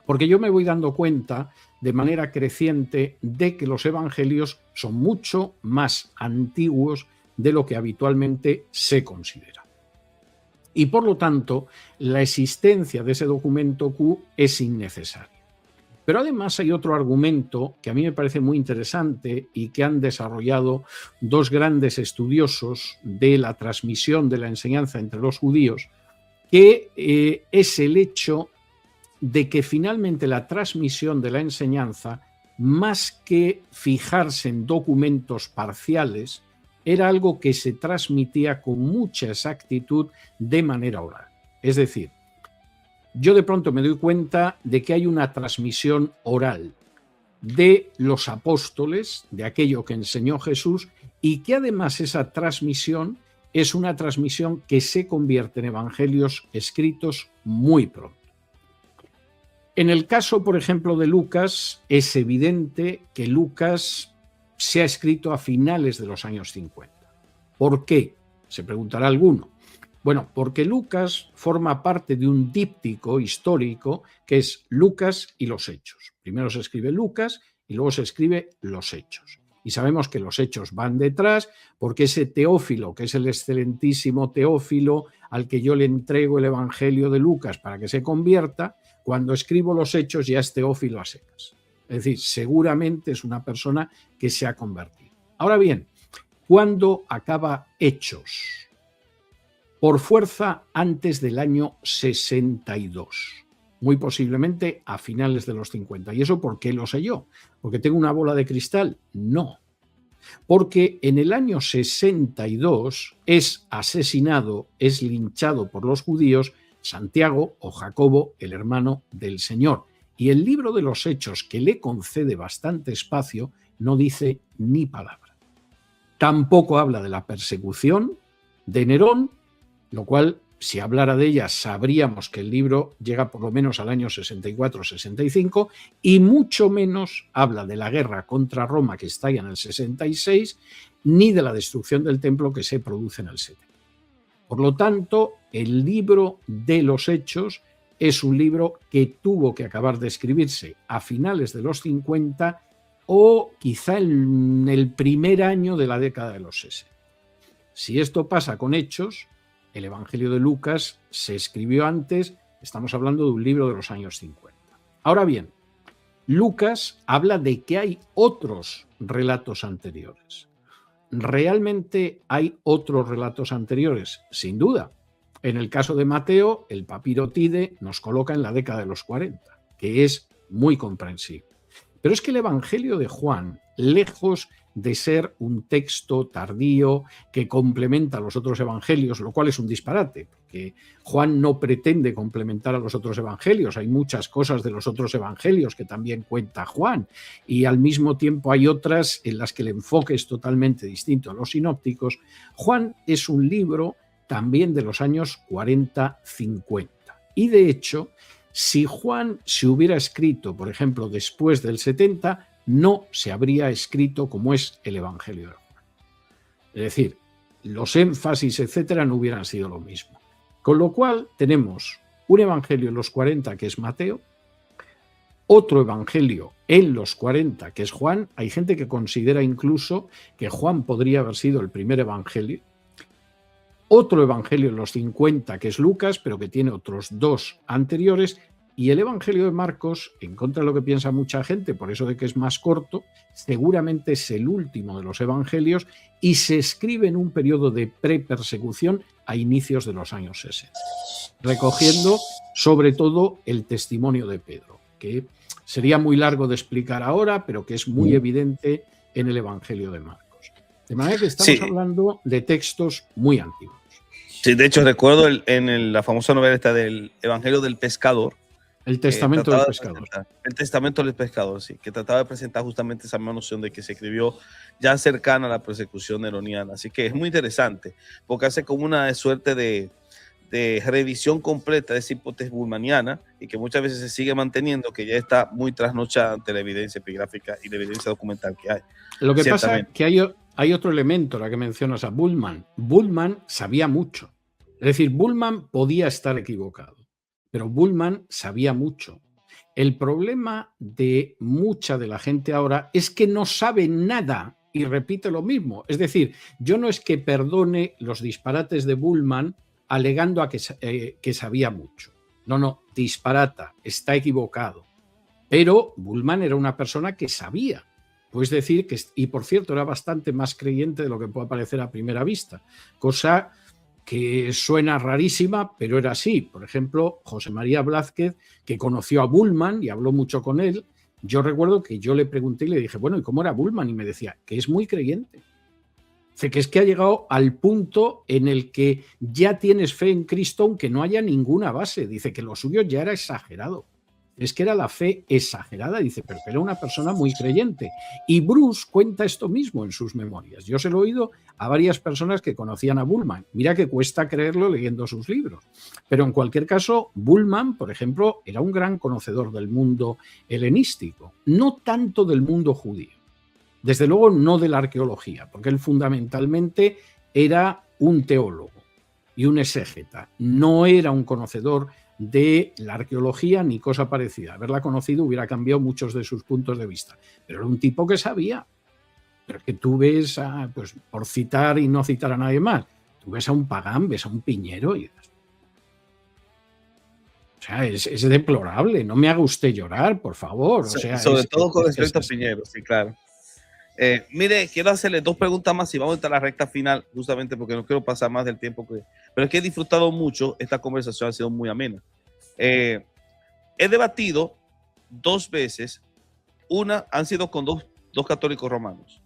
Porque yo me voy dando cuenta de manera creciente de que los evangelios son mucho más antiguos de lo que habitualmente se considera. Y por lo tanto, la existencia de ese documento Q es innecesaria. Pero además hay otro argumento que a mí me parece muy interesante y que han desarrollado dos grandes estudiosos de la transmisión de la enseñanza entre los judíos, que es el hecho de que finalmente la transmisión de la enseñanza, más que fijarse en documentos parciales, era algo que se transmitía con mucha exactitud de manera oral. Es decir, yo de pronto me doy cuenta de que hay una transmisión oral de los apóstoles, de aquello que enseñó Jesús, y que además esa transmisión es una transmisión que se convierte en evangelios escritos muy pronto. En el caso, por ejemplo, de Lucas, es evidente que Lucas se ha escrito a finales de los años 50. ¿Por qué? Se preguntará alguno. Bueno, porque Lucas forma parte de un díptico histórico que es Lucas y los Hechos. Primero se escribe Lucas y luego se escribe los Hechos. Y sabemos que los Hechos van detrás porque ese Teófilo, que es el excelentísimo Teófilo al que yo le entrego el Evangelio de Lucas para que se convierta, cuando escribo los Hechos ya es Teófilo a secas. Es decir, seguramente es una persona que se ha convertido. Ahora bien, ¿cuándo acaba Hechos? Por fuerza antes del año 62, muy posiblemente a finales de los 50. ¿Y eso por qué lo sé yo? ¿Porque tengo una bola de cristal? No. Porque en el año 62 es asesinado, es linchado por los judíos Santiago o Jacobo, el hermano del Señor. Y el libro de los Hechos, que le concede bastante espacio, no dice ni palabra. Tampoco habla de la persecución de Nerón, lo cual, si hablara de ella, sabríamos que el libro llega por lo menos al año 64-65, y mucho menos habla de la guerra contra Roma que estalla en el 66, ni de la destrucción del templo que se produce en el 70. Por lo tanto, el libro de los Hechos es un libro que tuvo que acabar de escribirse a finales de los 50 o quizá en el primer año de la década de los 60. Si esto pasa con Hechos, el Evangelio de Lucas se escribió antes, estamos hablando de un libro de los años 50. Ahora bien, Lucas habla de que hay otros relatos anteriores. ¿Realmente hay otros relatos anteriores? Sin duda. En el caso de Mateo, el papiro Tide nos coloca en la década de los 40, que es muy comprensible. Pero es que el Evangelio de Juan, lejos de ser un texto tardío que complementa a los otros evangelios, lo cual es un disparate, porque Juan no pretende complementar a los otros evangelios. Hay muchas cosas de los otros evangelios que también cuenta Juan, y al mismo tiempo hay otras en las que el enfoque es totalmente distinto a los sinópticos. Juan es un libro también de los años 40-50. Y de hecho, si Juan se hubiera escrito, por ejemplo, después del 70, no se habría escrito como es el Evangelio de Juan. Es decir, los énfasis, etcétera, no hubieran sido lo mismo. Con lo cual, tenemos un Evangelio en los 40, que es Mateo, otro Evangelio en los 40, que es Juan. Hay gente que considera incluso que Juan podría haber sido el primer Evangelio. Otro Evangelio en los 50, que es Lucas, pero que tiene otros dos anteriores, Y el Evangelio de Marcos, en contra de lo que piensa mucha gente, por eso de que es más corto, seguramente es el último de los evangelios y se escribe en un periodo de prepersecución a inicios de los años 60, recogiendo sobre todo el testimonio de Pedro, que sería muy largo de explicar ahora, pero que es muy evidente en el Evangelio de Marcos. De manera que estamos hablando de textos muy antiguos. Sí, de hecho recuerdo la famosa novela esta del Evangelio del Pescador. El testamento del pescador. El testamento del pescador, sí, que trataba de presentar justamente esa misma noción de que se escribió ya cercana a la persecución neroniana. Así que es muy interesante, porque hace como una suerte de revisión completa de esa hipótesis bulmaniana y que muchas veces se sigue manteniendo, que ya está muy trasnochada ante la evidencia epigráfica y la evidencia documental que hay. Lo que pasa es que hay otro elemento, la que mencionas a Bullmann. Bullmann sabía mucho. Es decir, Bullmann podía estar equivocado, pero Bullmann sabía mucho. El problema de mucha de la gente ahora es que no sabe nada y repite lo mismo. Es decir, yo no es que perdone los disparates de Bullmann alegando a que sabía mucho. No, disparata, está equivocado. Pero Bullmann era una persona que sabía. Puedes decir que, y por cierto, era bastante más creyente de lo que puede parecer a primera vista, cosa que suena rarísima, pero era así. Por ejemplo, José María Blázquez, que conoció a Bullmann y habló mucho con él, yo recuerdo que yo le pregunté y le dije, bueno, ¿y cómo era Bullmann? Y me decía que es muy creyente. Dice que es que ha llegado al punto en el que ya tienes fe en Cristo aunque no haya ninguna base. Dice que lo suyo ya era exagerado. Es que era la fe exagerada, dice, pero era una persona muy creyente. Y Bruce cuenta esto mismo en sus memorias. Yo se lo he oído a varias personas que conocían a Bullmann. Mira que cuesta creerlo leyendo sus libros. Pero en cualquier caso, Bullmann, por ejemplo, era un gran conocedor del mundo helenístico, no tanto del mundo judío. Desde luego no de la arqueología, porque él fundamentalmente era un teólogo y un exégeta. No era un conocedor de la arqueología ni cosa parecida. Haberla conocido hubiera cambiado muchos de sus puntos de vista. Pero era un tipo que sabía. Pero es que tú ves, pues por citar y no citar a nadie más, tú ves a un Pagán, ves a un Piñero y... O sea, es deplorable. No me haga usted llorar, por favor. O sea, sobre todo con respecto a Piñero, sí, claro. Mire, quiero hacerle dos preguntas más y vamos a estar a la recta final, justamente porque no quiero pasar más del tiempo que... Pero es que he disfrutado mucho, esta conversación ha sido muy amena. He debatido dos veces, una han sido con dos católicos romanos.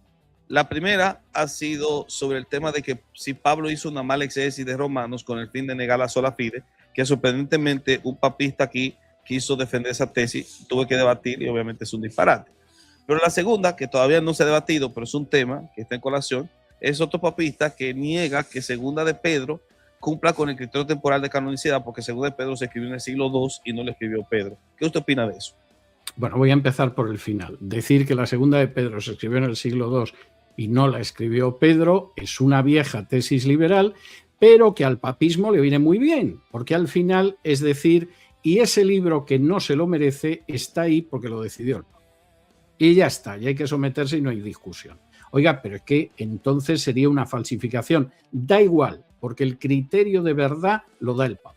La primera ha sido sobre el tema de que si Pablo hizo una mala exégesis de Romanos con el fin de negar la sola fide, que sorprendentemente un papista aquí quiso defender esa tesis, tuve que debatir y obviamente es un disparate. Pero la segunda, que todavía no se ha debatido, pero es un tema que está en colación, es otro papista que niega que Segunda de Pedro cumpla con el criterio temporal de canonicidad, porque Segunda de Pedro se escribió en el siglo II y no le escribió Pedro. ¿Qué usted opina de eso? Bueno, voy a empezar por el final. Decir que la Segunda de Pedro se escribió en el siglo II y no la escribió Pedro es una vieja tesis liberal, pero que al papismo le viene muy bien, porque al final es decir, y ese libro que no se lo merece está ahí porque lo decidió el Papa. Y ya está, ya hay que someterse y no hay discusión. Oiga, pero es que entonces sería una falsificación. Da igual, porque el criterio de verdad lo da el Papa.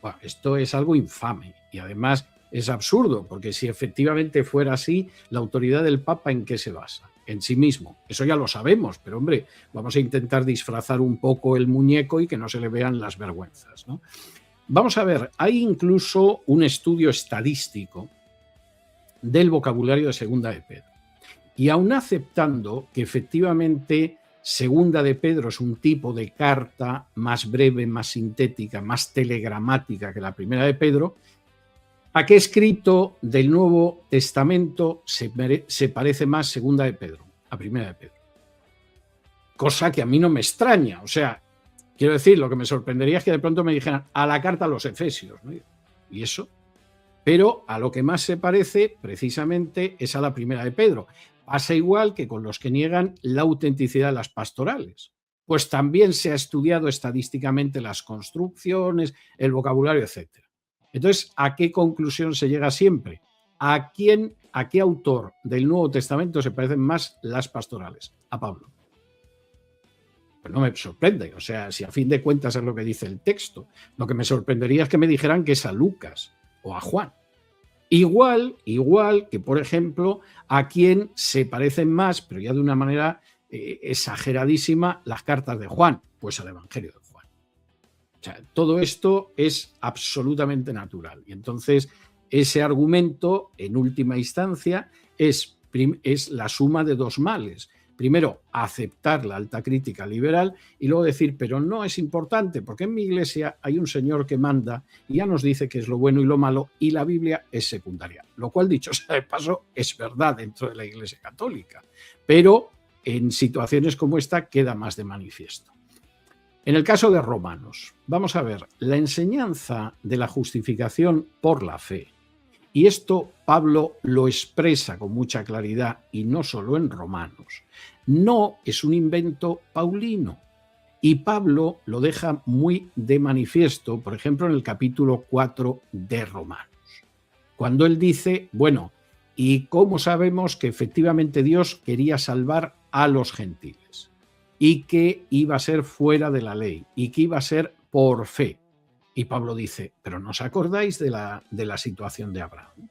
Bueno, esto es algo infame y además es absurdo, porque si efectivamente fuera así, la autoridad del Papa ¿en qué se basa? En sí mismo. Eso ya lo sabemos, pero hombre, vamos a intentar disfrazar un poco el muñeco y que no se le vean las vergüenzas, ¿no? Vamos a ver, hay incluso un estudio estadístico del vocabulario de Segunda de Pedro. Y aun aceptando que efectivamente Segunda de Pedro es un tipo de carta más breve, más sintética, más telegramática que la Primera de Pedro, ¿a qué escrito del Nuevo Testamento se parece más Segunda de Pedro a Primera de Pedro? Cosa que a mí no me extraña. O sea, quiero decir, lo que me sorprendería es que de pronto me dijeran a la carta a los Efesios, ¿no? ¿Y eso? Pero a lo que más se parece precisamente es a la Primera de Pedro. Pasa igual que con los que niegan la autenticidad de las pastorales. Pues también se ha estudiado estadísticamente las construcciones, el vocabulario, etc. Entonces, ¿a qué conclusión se llega siempre? ¿A qué autor del Nuevo Testamento se parecen más las pastorales? A Pablo. Pues no me sorprende. O sea, si a fin de cuentas es lo que dice el texto. Lo que me sorprendería es que me dijeran que es a Lucas o a Juan. Igual que, por ejemplo, a quien se parecen más, pero ya de una manera exageradísima, las cartas de Juan, pues al Evangelio de Juan. O sea, todo esto es absolutamente natural. Y entonces ese argumento, en última instancia, es la suma de dos males. Primero, aceptar la alta crítica liberal y luego decir, pero no es importante, porque en mi iglesia hay un señor que manda y ya nos dice qué es lo bueno y lo malo y la Biblia es secundaria. Lo cual, dicho sea de paso, es verdad dentro de la Iglesia Católica, pero en situaciones como esta queda más de manifiesto. En el caso de Romanos, vamos a ver, la enseñanza de la justificación por la fe, y esto Pablo lo expresa con mucha claridad y no solo en Romanos, no es un invento paulino. Y Pablo lo deja muy de manifiesto, por ejemplo, en el capítulo 4 de Romanos, cuando él dice, bueno, ¿y cómo sabemos que efectivamente Dios quería salvar a los gentiles? Y que iba a ser fuera de la ley, y que iba a ser por fe. Y Pablo dice, pero ¿no os acordáis de la situación de Abraham?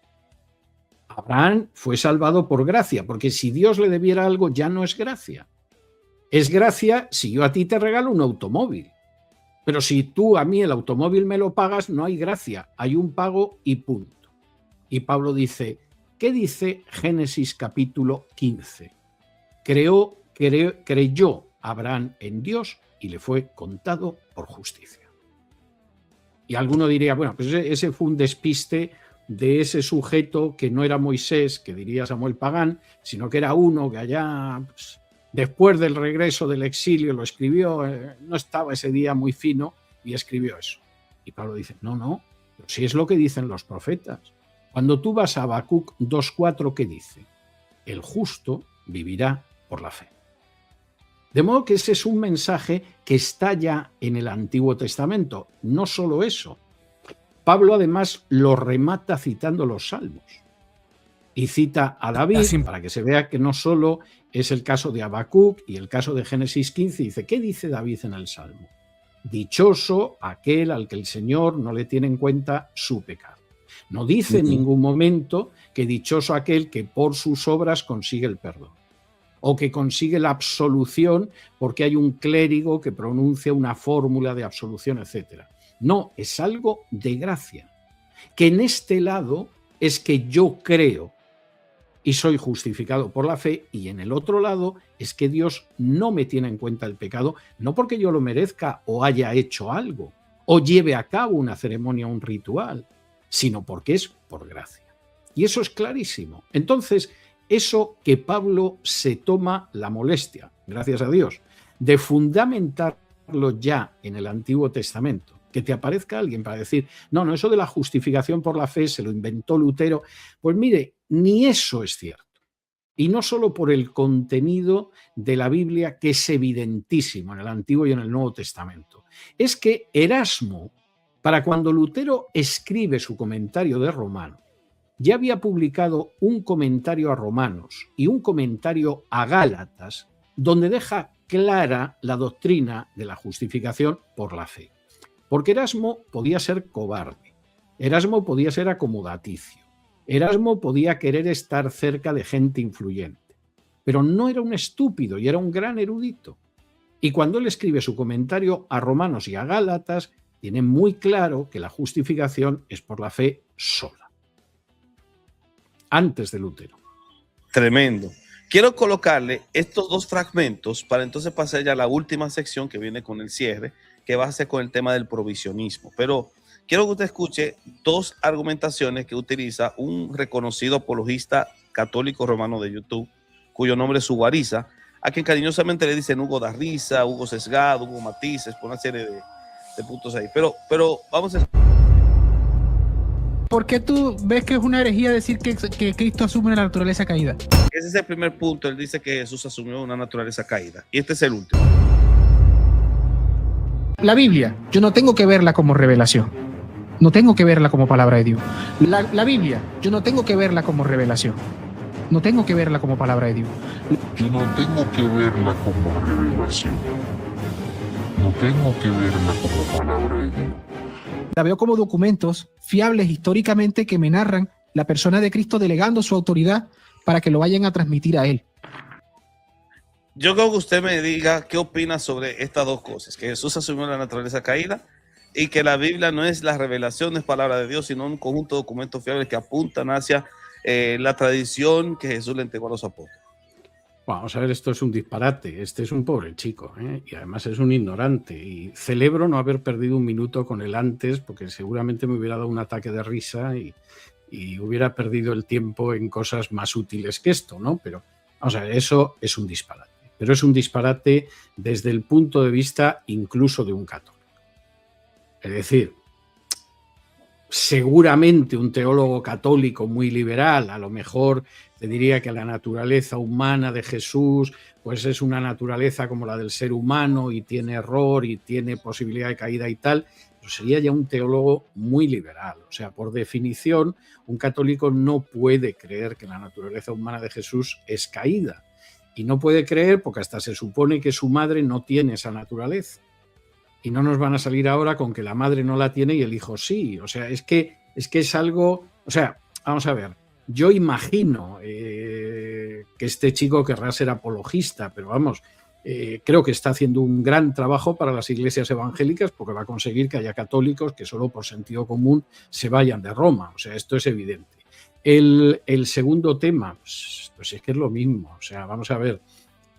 Abraham fue salvado por gracia, porque si Dios le debiera algo ya no es gracia. Es gracia si yo a ti te regalo un automóvil. Pero si tú a mí el automóvil me lo pagas, no hay gracia, hay un pago y punto. Y Pablo dice, ¿qué dice Génesis capítulo 15? Creyó Abraham en Dios y le fue contado por justicia. Y alguno diría, bueno, pues ese fue un despiste de ese sujeto que no era Moisés, que diría Samuel Pagán, sino que era uno que allá, pues, después del regreso del exilio, lo escribió, no estaba ese día muy fino y escribió eso. Y Pablo dice, no, pero si es lo que dicen los profetas. Cuando tú vas a Habacuc 2:4, ¿qué dice? El justo vivirá por la fe. De modo que ese es un mensaje que está ya en el Antiguo Testamento. No solo eso. Pablo además lo remata citando los Salmos. Y cita a David para que se vea que no solo es el caso de Habacuc y el caso de Génesis 15. Dice, ¿qué dice David en el Salmo? Dichoso aquel al que el Señor no le tiene en cuenta su pecado. No dice en ningún momento que dichoso aquel que por sus obras consigue el perdón, o que consigue la absolución porque hay un clérigo que pronuncia una fórmula de absolución, etc. No, es algo de gracia. Que en este lado es que yo creo y soy justificado por la fe, y en el otro lado es que Dios no me tiene en cuenta el pecado, no porque yo lo merezca o haya hecho algo, o lleve a cabo una ceremonia, un ritual, sino porque es por gracia. Y eso es clarísimo. Entonces, eso que Pablo se toma la molestia, gracias a Dios, de fundamentarlo ya en el Antiguo Testamento, que te aparezca alguien para decir, no, eso de la justificación por la fe se lo inventó Lutero. Pues mire, ni eso es cierto. Y no solo por el contenido de la Biblia, que es evidentísimo en el Antiguo y en el Nuevo Testamento. Es que Erasmo, para cuando Lutero escribe su comentario de Romanos, ya había publicado un comentario a Romanos y un comentario a Gálatas, donde deja clara la doctrina de la justificación por la fe. Porque Erasmo podía ser cobarde, Erasmo podía ser acomodaticio, Erasmo podía querer estar cerca de gente influyente, pero no era un estúpido y era un gran erudito. Y cuando él escribe su comentario a Romanos y a Gálatas, tiene muy claro que la justificación es por la fe sola. Antes de Lutero. Tremendo. Quiero colocarle estos dos fragmentos para entonces pasar ya a la última sección que viene con el cierre, que va a ser con el tema del provisionismo. Pero quiero que usted escuche dos argumentaciones que utiliza un reconocido apologista católico romano de YouTube, cuyo nombre es Ugariza, a quien cariñosamente le dicen Hugo da Risa, Hugo Sesgado, Hugo Matices, por una serie de puntos ahí. Pero vamos a... ¿Por qué tú ves que es una herejía decir que Cristo asume una naturaleza caída? Ese es el primer punto. Él dice que Jesús asumió una naturaleza caída. Y este es el último. La Biblia, yo no tengo que verla como revelación. No tengo que verla como palabra de Dios. La Biblia, yo no tengo que verla como revelación. No tengo que verla como palabra de Dios. Yo no tengo que verla como revelación. No tengo que verla como palabra de Dios. La veo como documentos fiables históricamente que me narran la persona de Cristo delegando su autoridad para que lo vayan a transmitir a él. Yo creo que usted me diga qué opina sobre estas dos cosas, que Jesús asumió la naturaleza caída y que la Biblia no es la revelación, no es palabra de Dios, sino un conjunto de documentos fiables que apuntan hacia la tradición que Jesús le entregó a los apóstoles. Vamos a ver, esto es un disparate. Este es un pobre chico, ¿eh? Y además es un ignorante. Y celebro no haber perdido un minuto con él antes, porque seguramente me hubiera dado un ataque de risa y hubiera perdido el tiempo en cosas más útiles que esto, ¿no? Pero vamos a ver, eso es un disparate. Pero es un disparate desde el punto de vista incluso de un católico. Es decir, seguramente un teólogo católico muy liberal, a lo mejor te diría que la naturaleza humana de Jesús pues es una naturaleza como la del ser humano y tiene error y tiene posibilidad de caída y tal, pero sería ya un teólogo muy liberal. O sea, por definición, un católico no puede creer que la naturaleza humana de Jesús es caída. Y no puede creer porque hasta se supone que su madre no tiene esa naturaleza. Y no nos van a salir ahora con que la madre no la tiene y el hijo sí. O sea, es que es algo... O sea, vamos a ver, yo imagino que este chico querrá ser apologista, pero vamos, creo que está haciendo un gran trabajo para las iglesias evangélicas porque va a conseguir que haya católicos que solo por sentido común se vayan de Roma. O sea, esto es evidente. El segundo tema, pues es que es lo mismo. O sea, vamos a ver,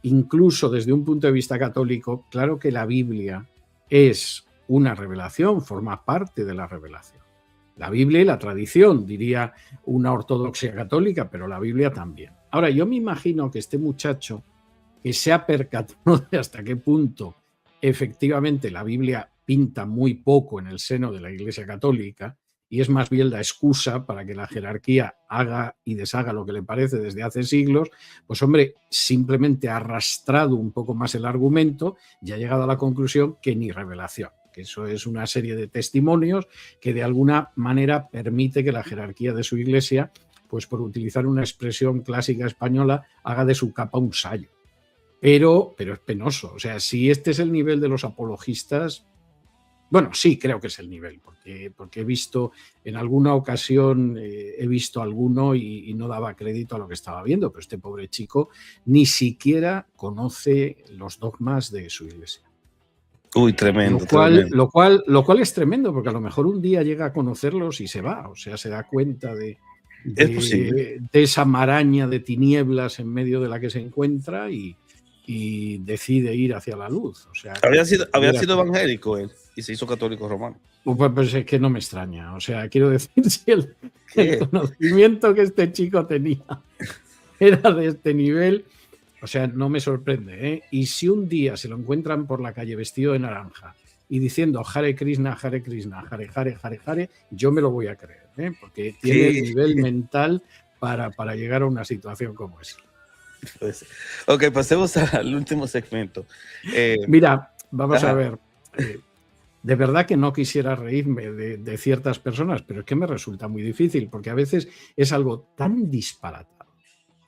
incluso desde un punto de vista católico, claro que la Biblia es una revelación, forma parte de la revelación. La Biblia y la tradición, diría una ortodoxia católica, pero la Biblia también. Ahora, yo me imagino que este muchacho que se ha percatado de hasta qué punto efectivamente la Biblia pinta muy poco en el seno de la Iglesia Católica y es más bien la excusa para que la jerarquía haga y deshaga lo que le parece desde hace siglos, pues hombre, simplemente ha arrastrado un poco más el argumento y ha llegado a la conclusión que ni revelación, que eso es una serie de testimonios que de alguna manera permite que la jerarquía de su iglesia, pues por utilizar una expresión clásica española, haga de su capa un sayo. Pero es penoso. O sea, si este es el nivel de los apologistas, bueno, sí, creo que es el nivel, porque he visto, en alguna ocasión he visto alguno y no daba crédito a lo que estaba viendo, pero este pobre chico ni siquiera conoce los dogmas de su iglesia. Uy, tremendo. Lo cual es tremendo, porque a lo mejor un día llega a conocerlos y se va, o sea, se da cuenta de esa maraña de tinieblas en medio de la que se encuentra y decide ir hacia la luz. O sea, había sido evangélico él y se hizo católico romano. Pues es que no me extraña. O sea, quiero decir, si el conocimiento que este chico tenía era de este nivel, o sea, no me sorprende, ¿eh? Y si un día se lo encuentran por la calle vestido de naranja y diciendo Hare Krishna, Hare Krishna, Hare Hare, Hare Hare, yo me lo voy a creer, ¿eh? Porque tiene el nivel mental para llegar a una situación como esa. Pues, ok, pasemos al último segmento. Mira, vamos a ver. De verdad que no quisiera reírme de ciertas personas, pero es que me resulta muy difícil, porque a veces es algo tan disparatado,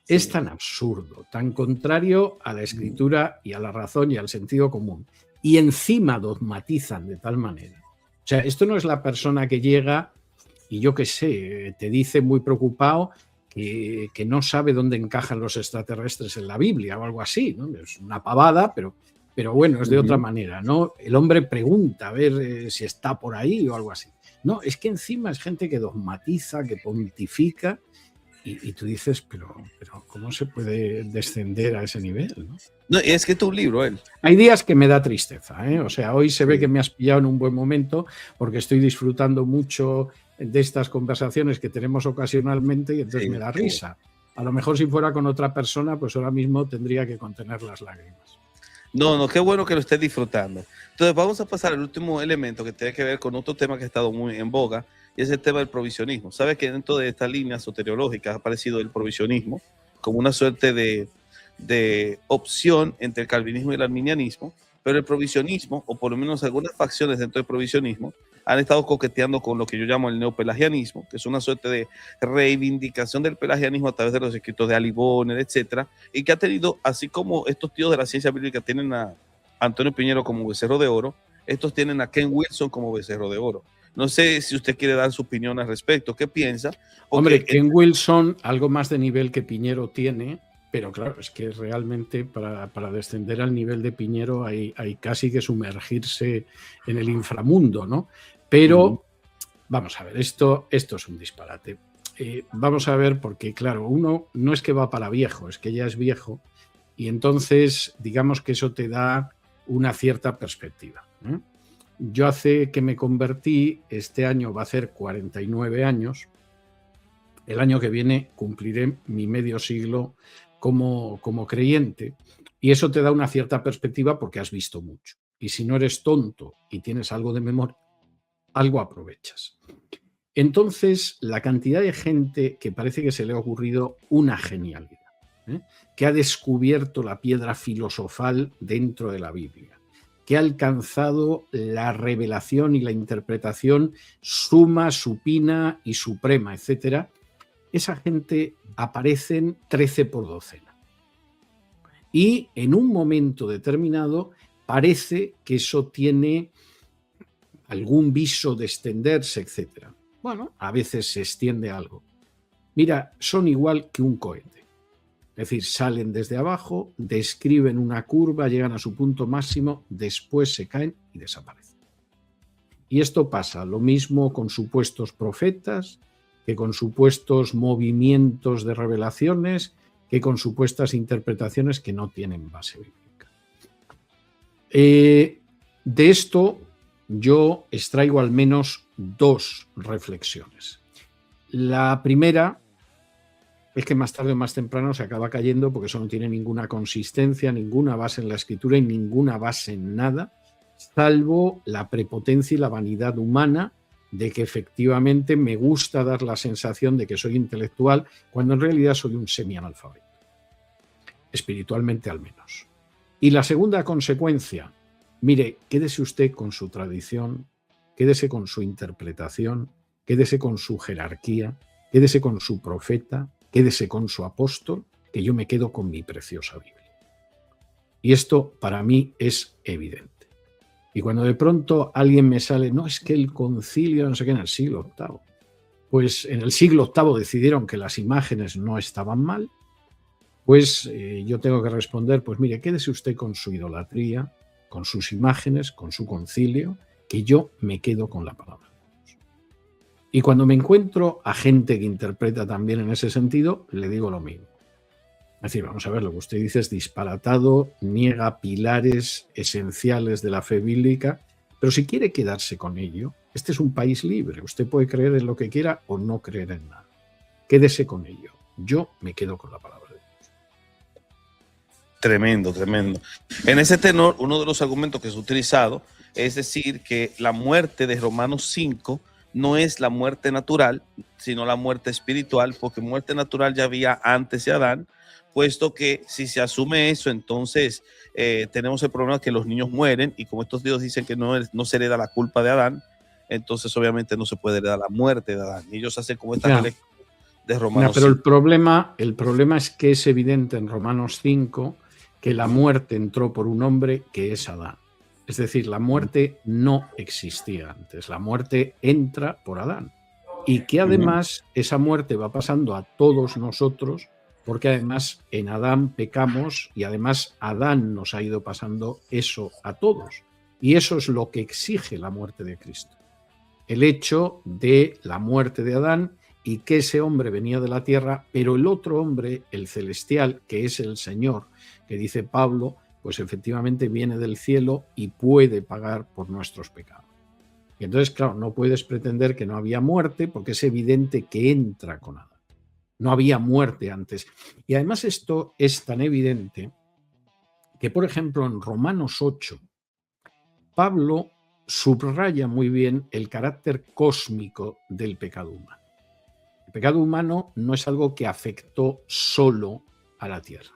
es tan absurdo, tan contrario a la escritura y a la razón y al sentido común, y encima dogmatizan de tal manera. O sea, esto no es la persona que llega y yo qué sé, te dice muy preocupado que no sabe dónde encajan los extraterrestres en la Biblia o algo así, ¿no? Es una pavada, pero bueno, es de otra manera, ¿no? El hombre pregunta a ver si está por ahí o algo así. No, es que encima es gente que dogmatiza, que pontifica y tú dices, pero ¿cómo se puede descender a ese nivel, ¿no? No, es que tu libro, él. Hay días que me da tristeza, ¿eh? O sea, hoy se ve que me has pillado en un buen momento porque estoy disfrutando mucho de estas conversaciones que tenemos ocasionalmente y entonces me da risa. A lo mejor si fuera con otra persona, pues ahora mismo tendría que contener las lágrimas. No, qué bueno que lo estés disfrutando. Entonces vamos a pasar al último elemento que tiene que ver con otro tema que ha estado muy en boga y es el tema del provisionismo. Sabes que dentro de esta línea soteriológica ha aparecido el provisionismo como una suerte de opción entre el calvinismo y el arminianismo, pero el provisionismo, o por lo menos algunas facciones dentro del provisionismo, han estado coqueteando con lo que yo llamo el neopelagianismo, que es una suerte de reivindicación del pelagianismo a través de los escritos de Ali Bonner, etcétera, y que ha tenido, así como estos tíos de la ciencia bíblica tienen a Antonio Piñero como becerro de oro, estos tienen a Ken Wilson como becerro de oro. No sé si usted quiere dar su opinión al respecto. ¿Qué piensa? Hombre, Ken Wilson algo más de nivel que Piñero tiene, pero claro, es que realmente para descender al nivel de Piñero hay casi que sumergirse en el inframundo, ¿no? Pero vamos a ver, esto es un disparate. Vamos a ver, porque claro, uno no es que va para viejo, es que ya es viejo, y entonces digamos que eso te da una cierta perspectiva, ¿eh? Yo hace que me convertí, este año va a hacer 49 años, el año que viene cumpliré mi medio siglo como creyente, y eso te da una cierta perspectiva porque has visto mucho. Y si no eres tonto y tienes algo de memoria, algo aprovechas. Entonces, la cantidad de gente que parece que se le ha ocurrido una genialidad, ¿eh? Que ha descubierto la piedra filosofal dentro de la Biblia, que ha alcanzado la revelación y la interpretación suma, supina y suprema, etcétera, esa gente aparecen 13 por docena. Y en un momento determinado parece que eso tiene algún viso de extenderse, etcétera. Bueno, a veces se extiende algo. Mira, son igual que un cohete. Es decir, salen desde abajo, describen una curva, llegan a su punto máximo, después se caen y desaparecen. Y esto pasa lo mismo con supuestos profetas, que con supuestos movimientos de revelaciones, que con supuestas interpretaciones que no tienen base bíblica. De esto yo extraigo al menos dos reflexiones. La primera es que más tarde o más temprano se acaba cayendo porque eso no tiene ninguna consistencia, ninguna base en la escritura y ninguna base en nada, salvo la prepotencia y la vanidad humana de que efectivamente me gusta dar la sensación de que soy intelectual cuando en realidad soy un semianalfabeto, espiritualmente al menos. Y la segunda consecuencia, mire, quédese usted con su tradición, quédese con su interpretación, quédese con su jerarquía, quédese con su profeta, quédese con su apóstol, que yo me quedo con mi preciosa Biblia. Y esto para mí es evidente. Y cuando de pronto alguien me sale, no, es que el concilio, no sé qué, en el siglo VIII. Pues en el siglo VIII decidieron que las imágenes no estaban mal, pues yo tengo que responder, pues mire, quédese usted con su idolatría, con sus imágenes, con su concilio, que yo me quedo con la palabra de Dios. Y cuando me encuentro a gente que interpreta también en ese sentido, le digo lo mismo. Es decir, vamos a ver, lo que usted dice es disparatado, niega pilares esenciales de la fe bíblica, pero si quiere quedarse con ello, este es un país libre, usted puede creer en lo que quiera o no creer en nada. Quédese con ello. Yo me quedo con la palabra de Dios. Tremendo, tremendo. En ese tenor, uno de los argumentos que es utilizado es decir que la muerte de Romanos 5 no es la muerte natural, sino la muerte espiritual, porque muerte natural ya había antes de Adán, puesto que si se asume eso, entonces tenemos el problema que los niños mueren, y como estos dios dicen que no se hereda la culpa de Adán, entonces obviamente no se puede heredar la muerte de Adán. Y ellos hacen como esta lectura de Romanos 5. Pero el problema es que es evidente en Romanos 5 que la muerte entró por un hombre que es Adán. Es decir, la muerte no existía antes, la muerte entra por Adán. Y que además esa muerte va pasando a todos nosotros, porque además en Adán pecamos y además Adán nos ha ido pasando eso a todos. Y eso es lo que exige la muerte de Cristo. El hecho de la muerte de Adán y que ese hombre venía de la tierra, pero el otro hombre, el celestial, que es el Señor, que dice Pablo, pues efectivamente viene del cielo y puede pagar por nuestros pecados. Y entonces, claro, no puedes pretender que no había muerte porque es evidente que entra con Adán. No había muerte antes. Y además esto es tan evidente que, por ejemplo, en Romanos 8, Pablo subraya muy bien el carácter cósmico del pecado humano. El pecado humano no es algo que afectó solo a la tierra,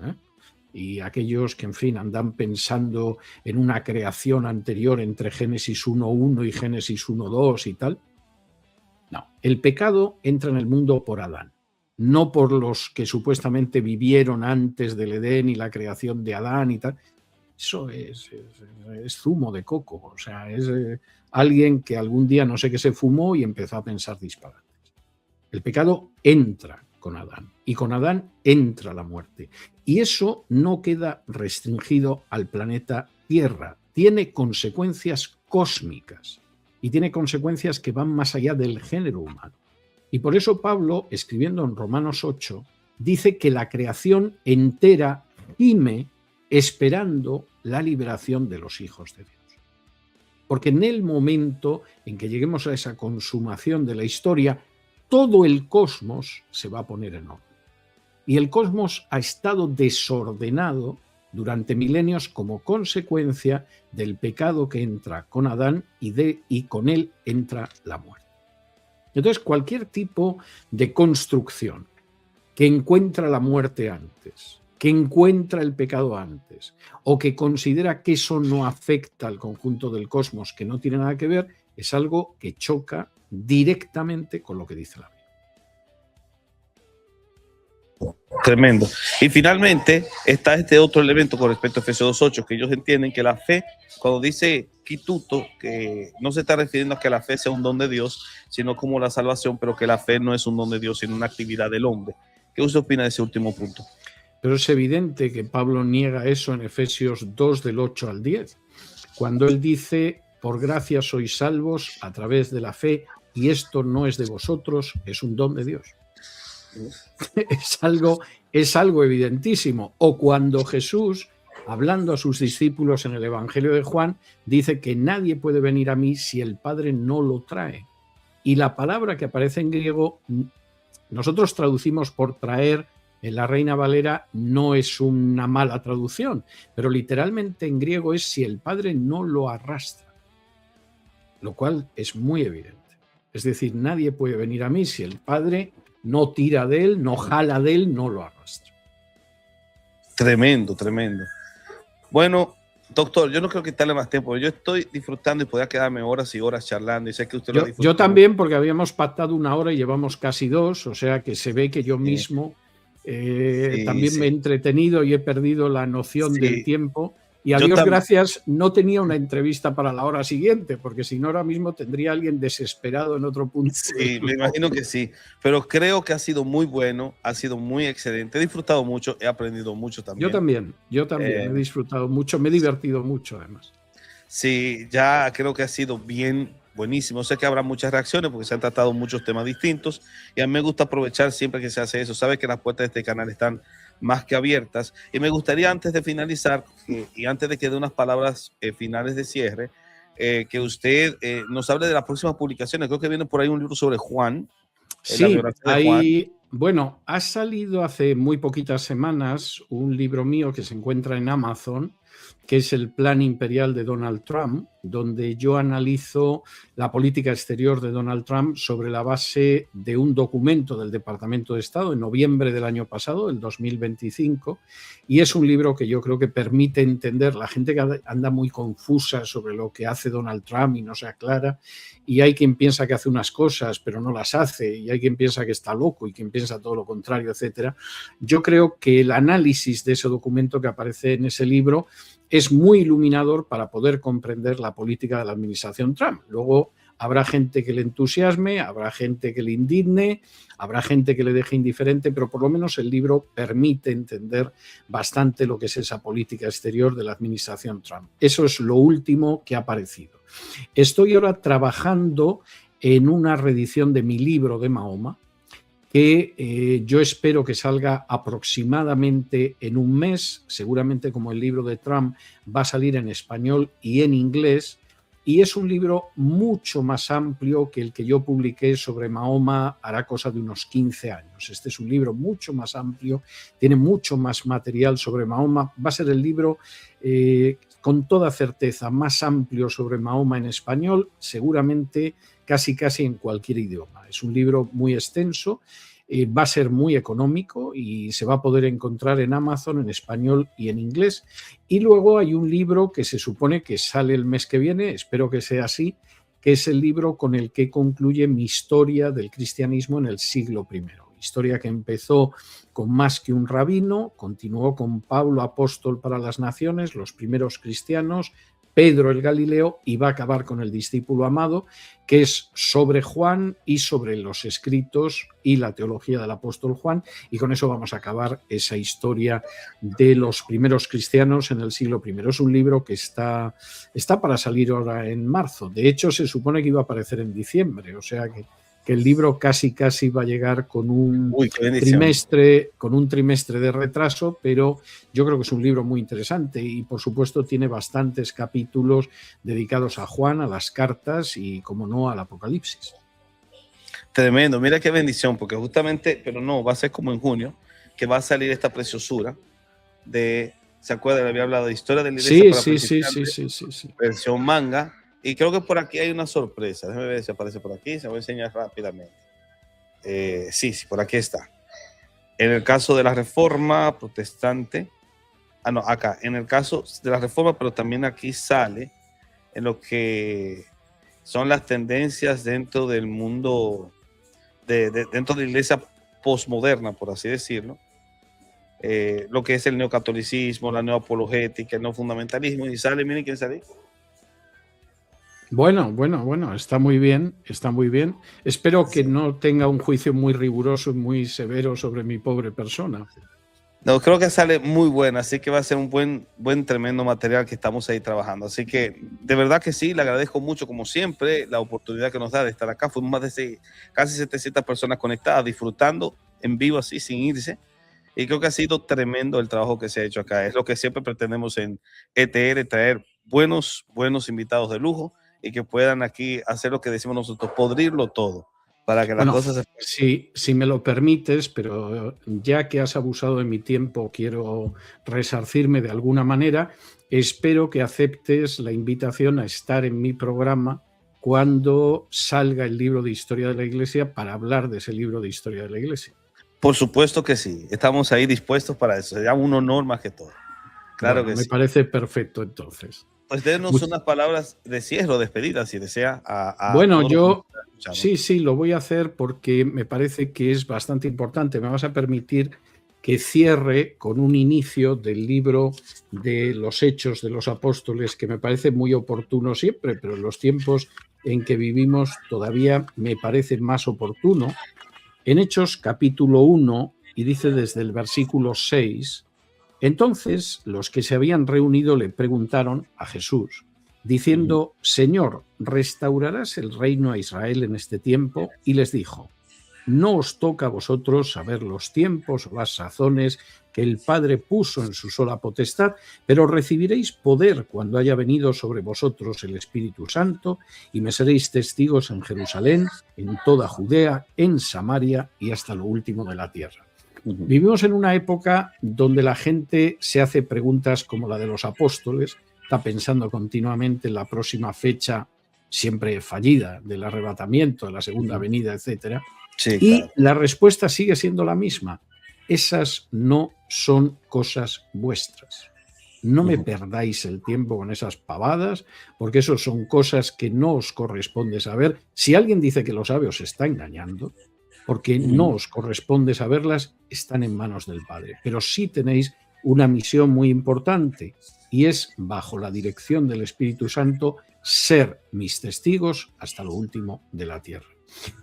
¿eh? Y aquellos que, en fin, andan pensando en una creación anterior entre Génesis 1.1 y Génesis 1.2 y tal. No, el pecado entra en el mundo por Adán, no por los que supuestamente vivieron antes del Edén y la creación de Adán y tal. Eso es zumo de coco, o sea, es alguien que algún día no sé qué se fumó y empezó a pensar disparates. El pecado entra con Adán y con Adán entra la muerte. Y eso no queda restringido al planeta Tierra, tiene consecuencias cósmicas y tiene consecuencias que van más allá del género humano. Y por eso Pablo, escribiendo en Romanos 8, dice que la creación entera gime esperando la liberación de los hijos de Dios. Porque en el momento en que lleguemos a esa consumación de la historia, todo el cosmos se va a poner en orden. Y el cosmos ha estado desordenado durante milenios como consecuencia del pecado que entra con Adán y con él entra la muerte. Entonces, cualquier tipo de construcción que encuentra la muerte antes, que encuentra el pecado antes, o que considera que eso no afecta al conjunto del cosmos, que no tiene nada que ver, es algo que choca directamente con lo que dice la Biblia. Tremendo. Y finalmente está este otro elemento con respecto a Efesios 2:8, que ellos entienden que la fe, cuando dice quituto, que no se está refiriendo a que la fe sea un don de Dios, sino como la salvación, pero que la fe no es un don de Dios, sino una actividad del hombre. ¿Qué usted opina de ese último punto? Pero es evidente que Pablo niega eso en Efesios 2, del 8 al 10, cuando él dice, por gracia sois salvos a través de la fe, y esto no es de vosotros, es un don de Dios. Es algo evidentísimo. O cuando Jesús, hablando a sus discípulos en el Evangelio de Juan, dice que nadie puede venir a mí si el Padre no lo trae. Y la palabra que aparece en griego, nosotros traducimos por traer, en la Reina Valera no es una mala traducción, pero literalmente en griego es si el Padre no lo arrastra, lo cual es muy evidente. Es decir, nadie puede venir a mí si el Padre no tira de él, no jala de él, no lo arrastra. Tremendo, tremendo. Bueno, doctor, yo no creo quitarle más tiempo. Yo estoy disfrutando y podría quedarme horas y horas charlando. Y sé que usted lo disfruta. Yo también, porque habíamos pactado 1 hora y llevamos casi 2, o sea que se ve que yo mismo también me he entretenido y he perdido la noción del tiempo. Y a Dios gracias, no tenía una entrevista para la hora siguiente, porque si no ahora mismo tendría alguien desesperado en otro punto. Sí, me imagino que sí, pero creo que ha sido muy bueno, ha sido muy excelente. He disfrutado mucho, he aprendido mucho también. Yo también he disfrutado mucho, me he divertido mucho además. Sí, ya creo que ha sido buenísimo. Sé que habrá muchas reacciones porque se han tratado muchos temas distintos y a mí me gusta aprovechar siempre que se hace eso. Sabe que las puertas de este canal están más que abiertas y me gustaría antes de finalizar y antes de que dé unas palabras finales de cierre, que usted nos hable de las próximas publicaciones. Creo que viene por ahí un libro sobre Juan. Sí, bueno, ha salido hace muy poquitas semanas un libro mío que se encuentra en Amazon, que es el Plan Imperial de Donald Trump, donde yo analizo la política exterior de Donald Trump sobre la base de un documento del Departamento de Estado en noviembre del año pasado, el 2025, y es un libro que yo creo que permite entender la gente que anda muy confusa sobre lo que hace Donald Trump y no se aclara, y hay quien piensa que hace unas cosas pero no las hace, y hay quien piensa que está loco y quien piensa todo lo contrario, etcétera. Yo creo que el análisis de ese documento que aparece en ese libro es muy iluminador para poder comprender la política de la administración Trump. Luego habrá gente que le entusiasme, habrá gente que le indigne, habrá gente que le deje indiferente, pero por lo menos el libro permite entender bastante lo que es esa política exterior de la administración Trump. Eso es lo último que ha aparecido. Estoy ahora trabajando en una reedición de mi libro de Mahoma, que yo espero que salga aproximadamente en un mes, seguramente como el libro de Trump va a salir en español y en inglés, y es un libro mucho más amplio que el que yo publiqué sobre Mahoma hará cosa de unos 15 años. Este es un libro mucho más amplio, tiene mucho más material sobre Mahoma, va a ser el libro con toda certeza más amplio sobre Mahoma en español, seguramente casi en cualquier idioma. Es un libro muy extenso, va a ser muy económico y se va a poder encontrar en Amazon en español y en inglés. Y luego hay un libro que se supone que sale el mes que viene, espero que sea así, que es el libro con el que concluye mi historia del cristianismo en el siglo I. historia que empezó con más que un rabino, continuó con Pablo, apóstol para las naciones, los primeros cristianos, Pedro el Galileo, y va a acabar con el discípulo amado, que es sobre Juan y sobre los escritos y la teología del apóstol Juan, y con eso vamos a acabar esa historia de los primeros cristianos en el siglo I. Es un libro que está para salir ahora en marzo. De hecho, se supone que iba a aparecer en diciembre, o sea que el libro casi va a llegar con un trimestre de retraso, pero yo creo que es un libro muy interesante y, por supuesto, tiene bastantes capítulos dedicados a Juan, a las cartas y, como no, al Apocalipsis. Tremendo, mira qué bendición, porque justamente, pero no, va a ser como en junio, que va a salir esta preciosura de, ¿se acuerdan? Había hablado de historia de la iglesia Sí. Versión manga. Y creo que por aquí hay una sorpresa. Déjame ver si aparece por aquí. Se voy a enseñar rápidamente. Sí, por aquí está. En el caso de la Reforma Protestante. Acá. En el caso de la Reforma, pero también aquí sale en lo que son las tendencias dentro del mundo, dentro de la iglesia posmoderna, por así decirlo. Lo que es el neocatolicismo, la neoapologética, el neofundamentalismo. Y sale, miren quién sale. Bueno, está muy bien. Espero que no tenga un juicio muy riguroso y muy severo sobre mi pobre persona. No, creo que sale muy buena, así que va a ser un buen, tremendo material que estamos ahí trabajando. Así que de verdad que sí, le agradezco mucho, como siempre, la oportunidad que nos da de estar acá. Fuimos más de casi 700 personas conectadas, disfrutando en vivo así, sin irse. Y creo que ha sido tremendo el trabajo que se ha hecho acá. Es lo que siempre pretendemos en ETR, traer buenos invitados de lujo y que puedan aquí hacer lo que decimos nosotros, podrirlo todo, para que las cosas si me lo permites, pero ya que has abusado de mi tiempo, quiero resarcirme de alguna manera. Espero que aceptes la invitación a estar en mi programa cuando salga el libro de Historia de la Iglesia, para hablar de ese libro de Historia de la Iglesia. Por supuesto que sí, estamos ahí dispuestos para eso. Sería un honor más que todo. Claro que sí. Me parece perfecto, entonces. Pues denos unas palabras de cierre o despedida, si desea. Bueno, yo sí, lo voy a hacer porque me parece que es bastante importante. Me vas a permitir que cierre con un inicio del libro de los Hechos de los Apóstoles, que me parece muy oportuno siempre, pero en los tiempos en que vivimos todavía me parece más oportuno. En Hechos capítulo 1, y dice desde el versículo 6, entonces los que se habían reunido le preguntaron a Jesús, diciendo, Señor, ¿restaurarás el reino a Israel en este tiempo? Y les dijo, no os toca a vosotros saber los tiempos o las sazones que el Padre puso en su sola potestad, pero recibiréis poder cuando haya venido sobre vosotros el Espíritu Santo, y me seréis testigos en Jerusalén, en toda Judea, en Samaria y hasta lo último de la tierra. Vivimos en una época donde la gente se hace preguntas como la de los apóstoles, está pensando continuamente en la próxima fecha, siempre fallida, del arrebatamiento, de la segunda venida, etc. Sí, y claro, la respuesta sigue siendo la misma. Esas no son cosas vuestras. No me perdáis el tiempo con esas pavadas, porque eso son cosas que no os corresponde saber. Si alguien dice que lo sabe, os está engañando, porque no os corresponde saberlas, están en manos del Padre. Pero sí tenéis una misión muy importante, y es, bajo la dirección del Espíritu Santo, ser mis testigos hasta lo último de la tierra.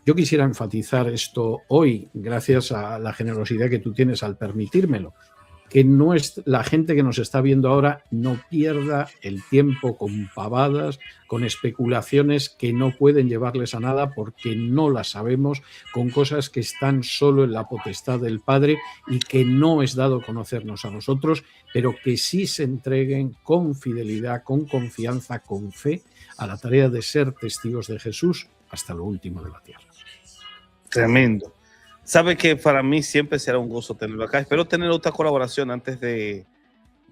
Yo quisiera enfatizar esto hoy, gracias a la generosidad que tú tienes al permitírmelo, que no es, la gente que nos está viendo ahora no pierda el tiempo con pavadas, con especulaciones que no pueden llevarles a nada porque no las sabemos, con cosas que están solo en la potestad del Padre y que no es dado conocernos a nosotros, pero que sí se entreguen con fidelidad, con confianza, con fe a la tarea de ser testigos de Jesús hasta lo último de la tierra. Tremendo. Sabe que para mí siempre será un gozo tenerlo acá. Espero tener otra colaboración antes de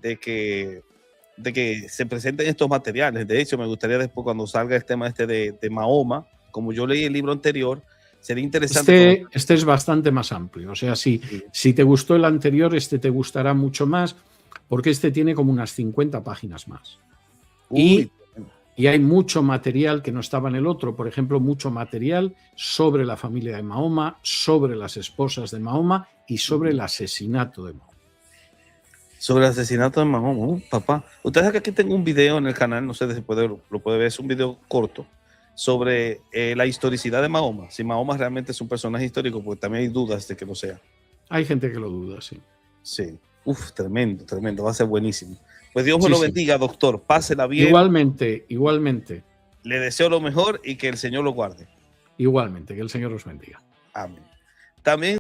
que se presenten estos materiales. De hecho, me gustaría después, cuando salga el tema de Mahoma, como yo leí el libro anterior, sería interesante. Este es bastante más amplio. O sea, si te gustó el anterior, este te gustará mucho más, porque este tiene como unas 50 páginas más. Y hay mucho material que no estaba en el otro, por ejemplo, mucho material sobre la familia de Mahoma, sobre las esposas de Mahoma y sobre el asesinato de Mahoma. Sobre el asesinato de Mahoma, papá. Ustedes saben que aquí tengo un video en el canal, no sé si lo puede ver, es un video corto sobre la historicidad de Mahoma. Si Mahoma realmente es un personaje histórico, porque también hay dudas de que lo sea. Hay gente que lo duda, sí. Sí. Uf, tremendo, tremendo. Va a ser buenísimo. Pues Dios me Sí, lo sí. bendiga, doctor. Pásela bien. Igualmente, igualmente, Le deseo lo mejor y que el Señor lo guarde. igualmente. Que el Señor os bendiga. Amén. También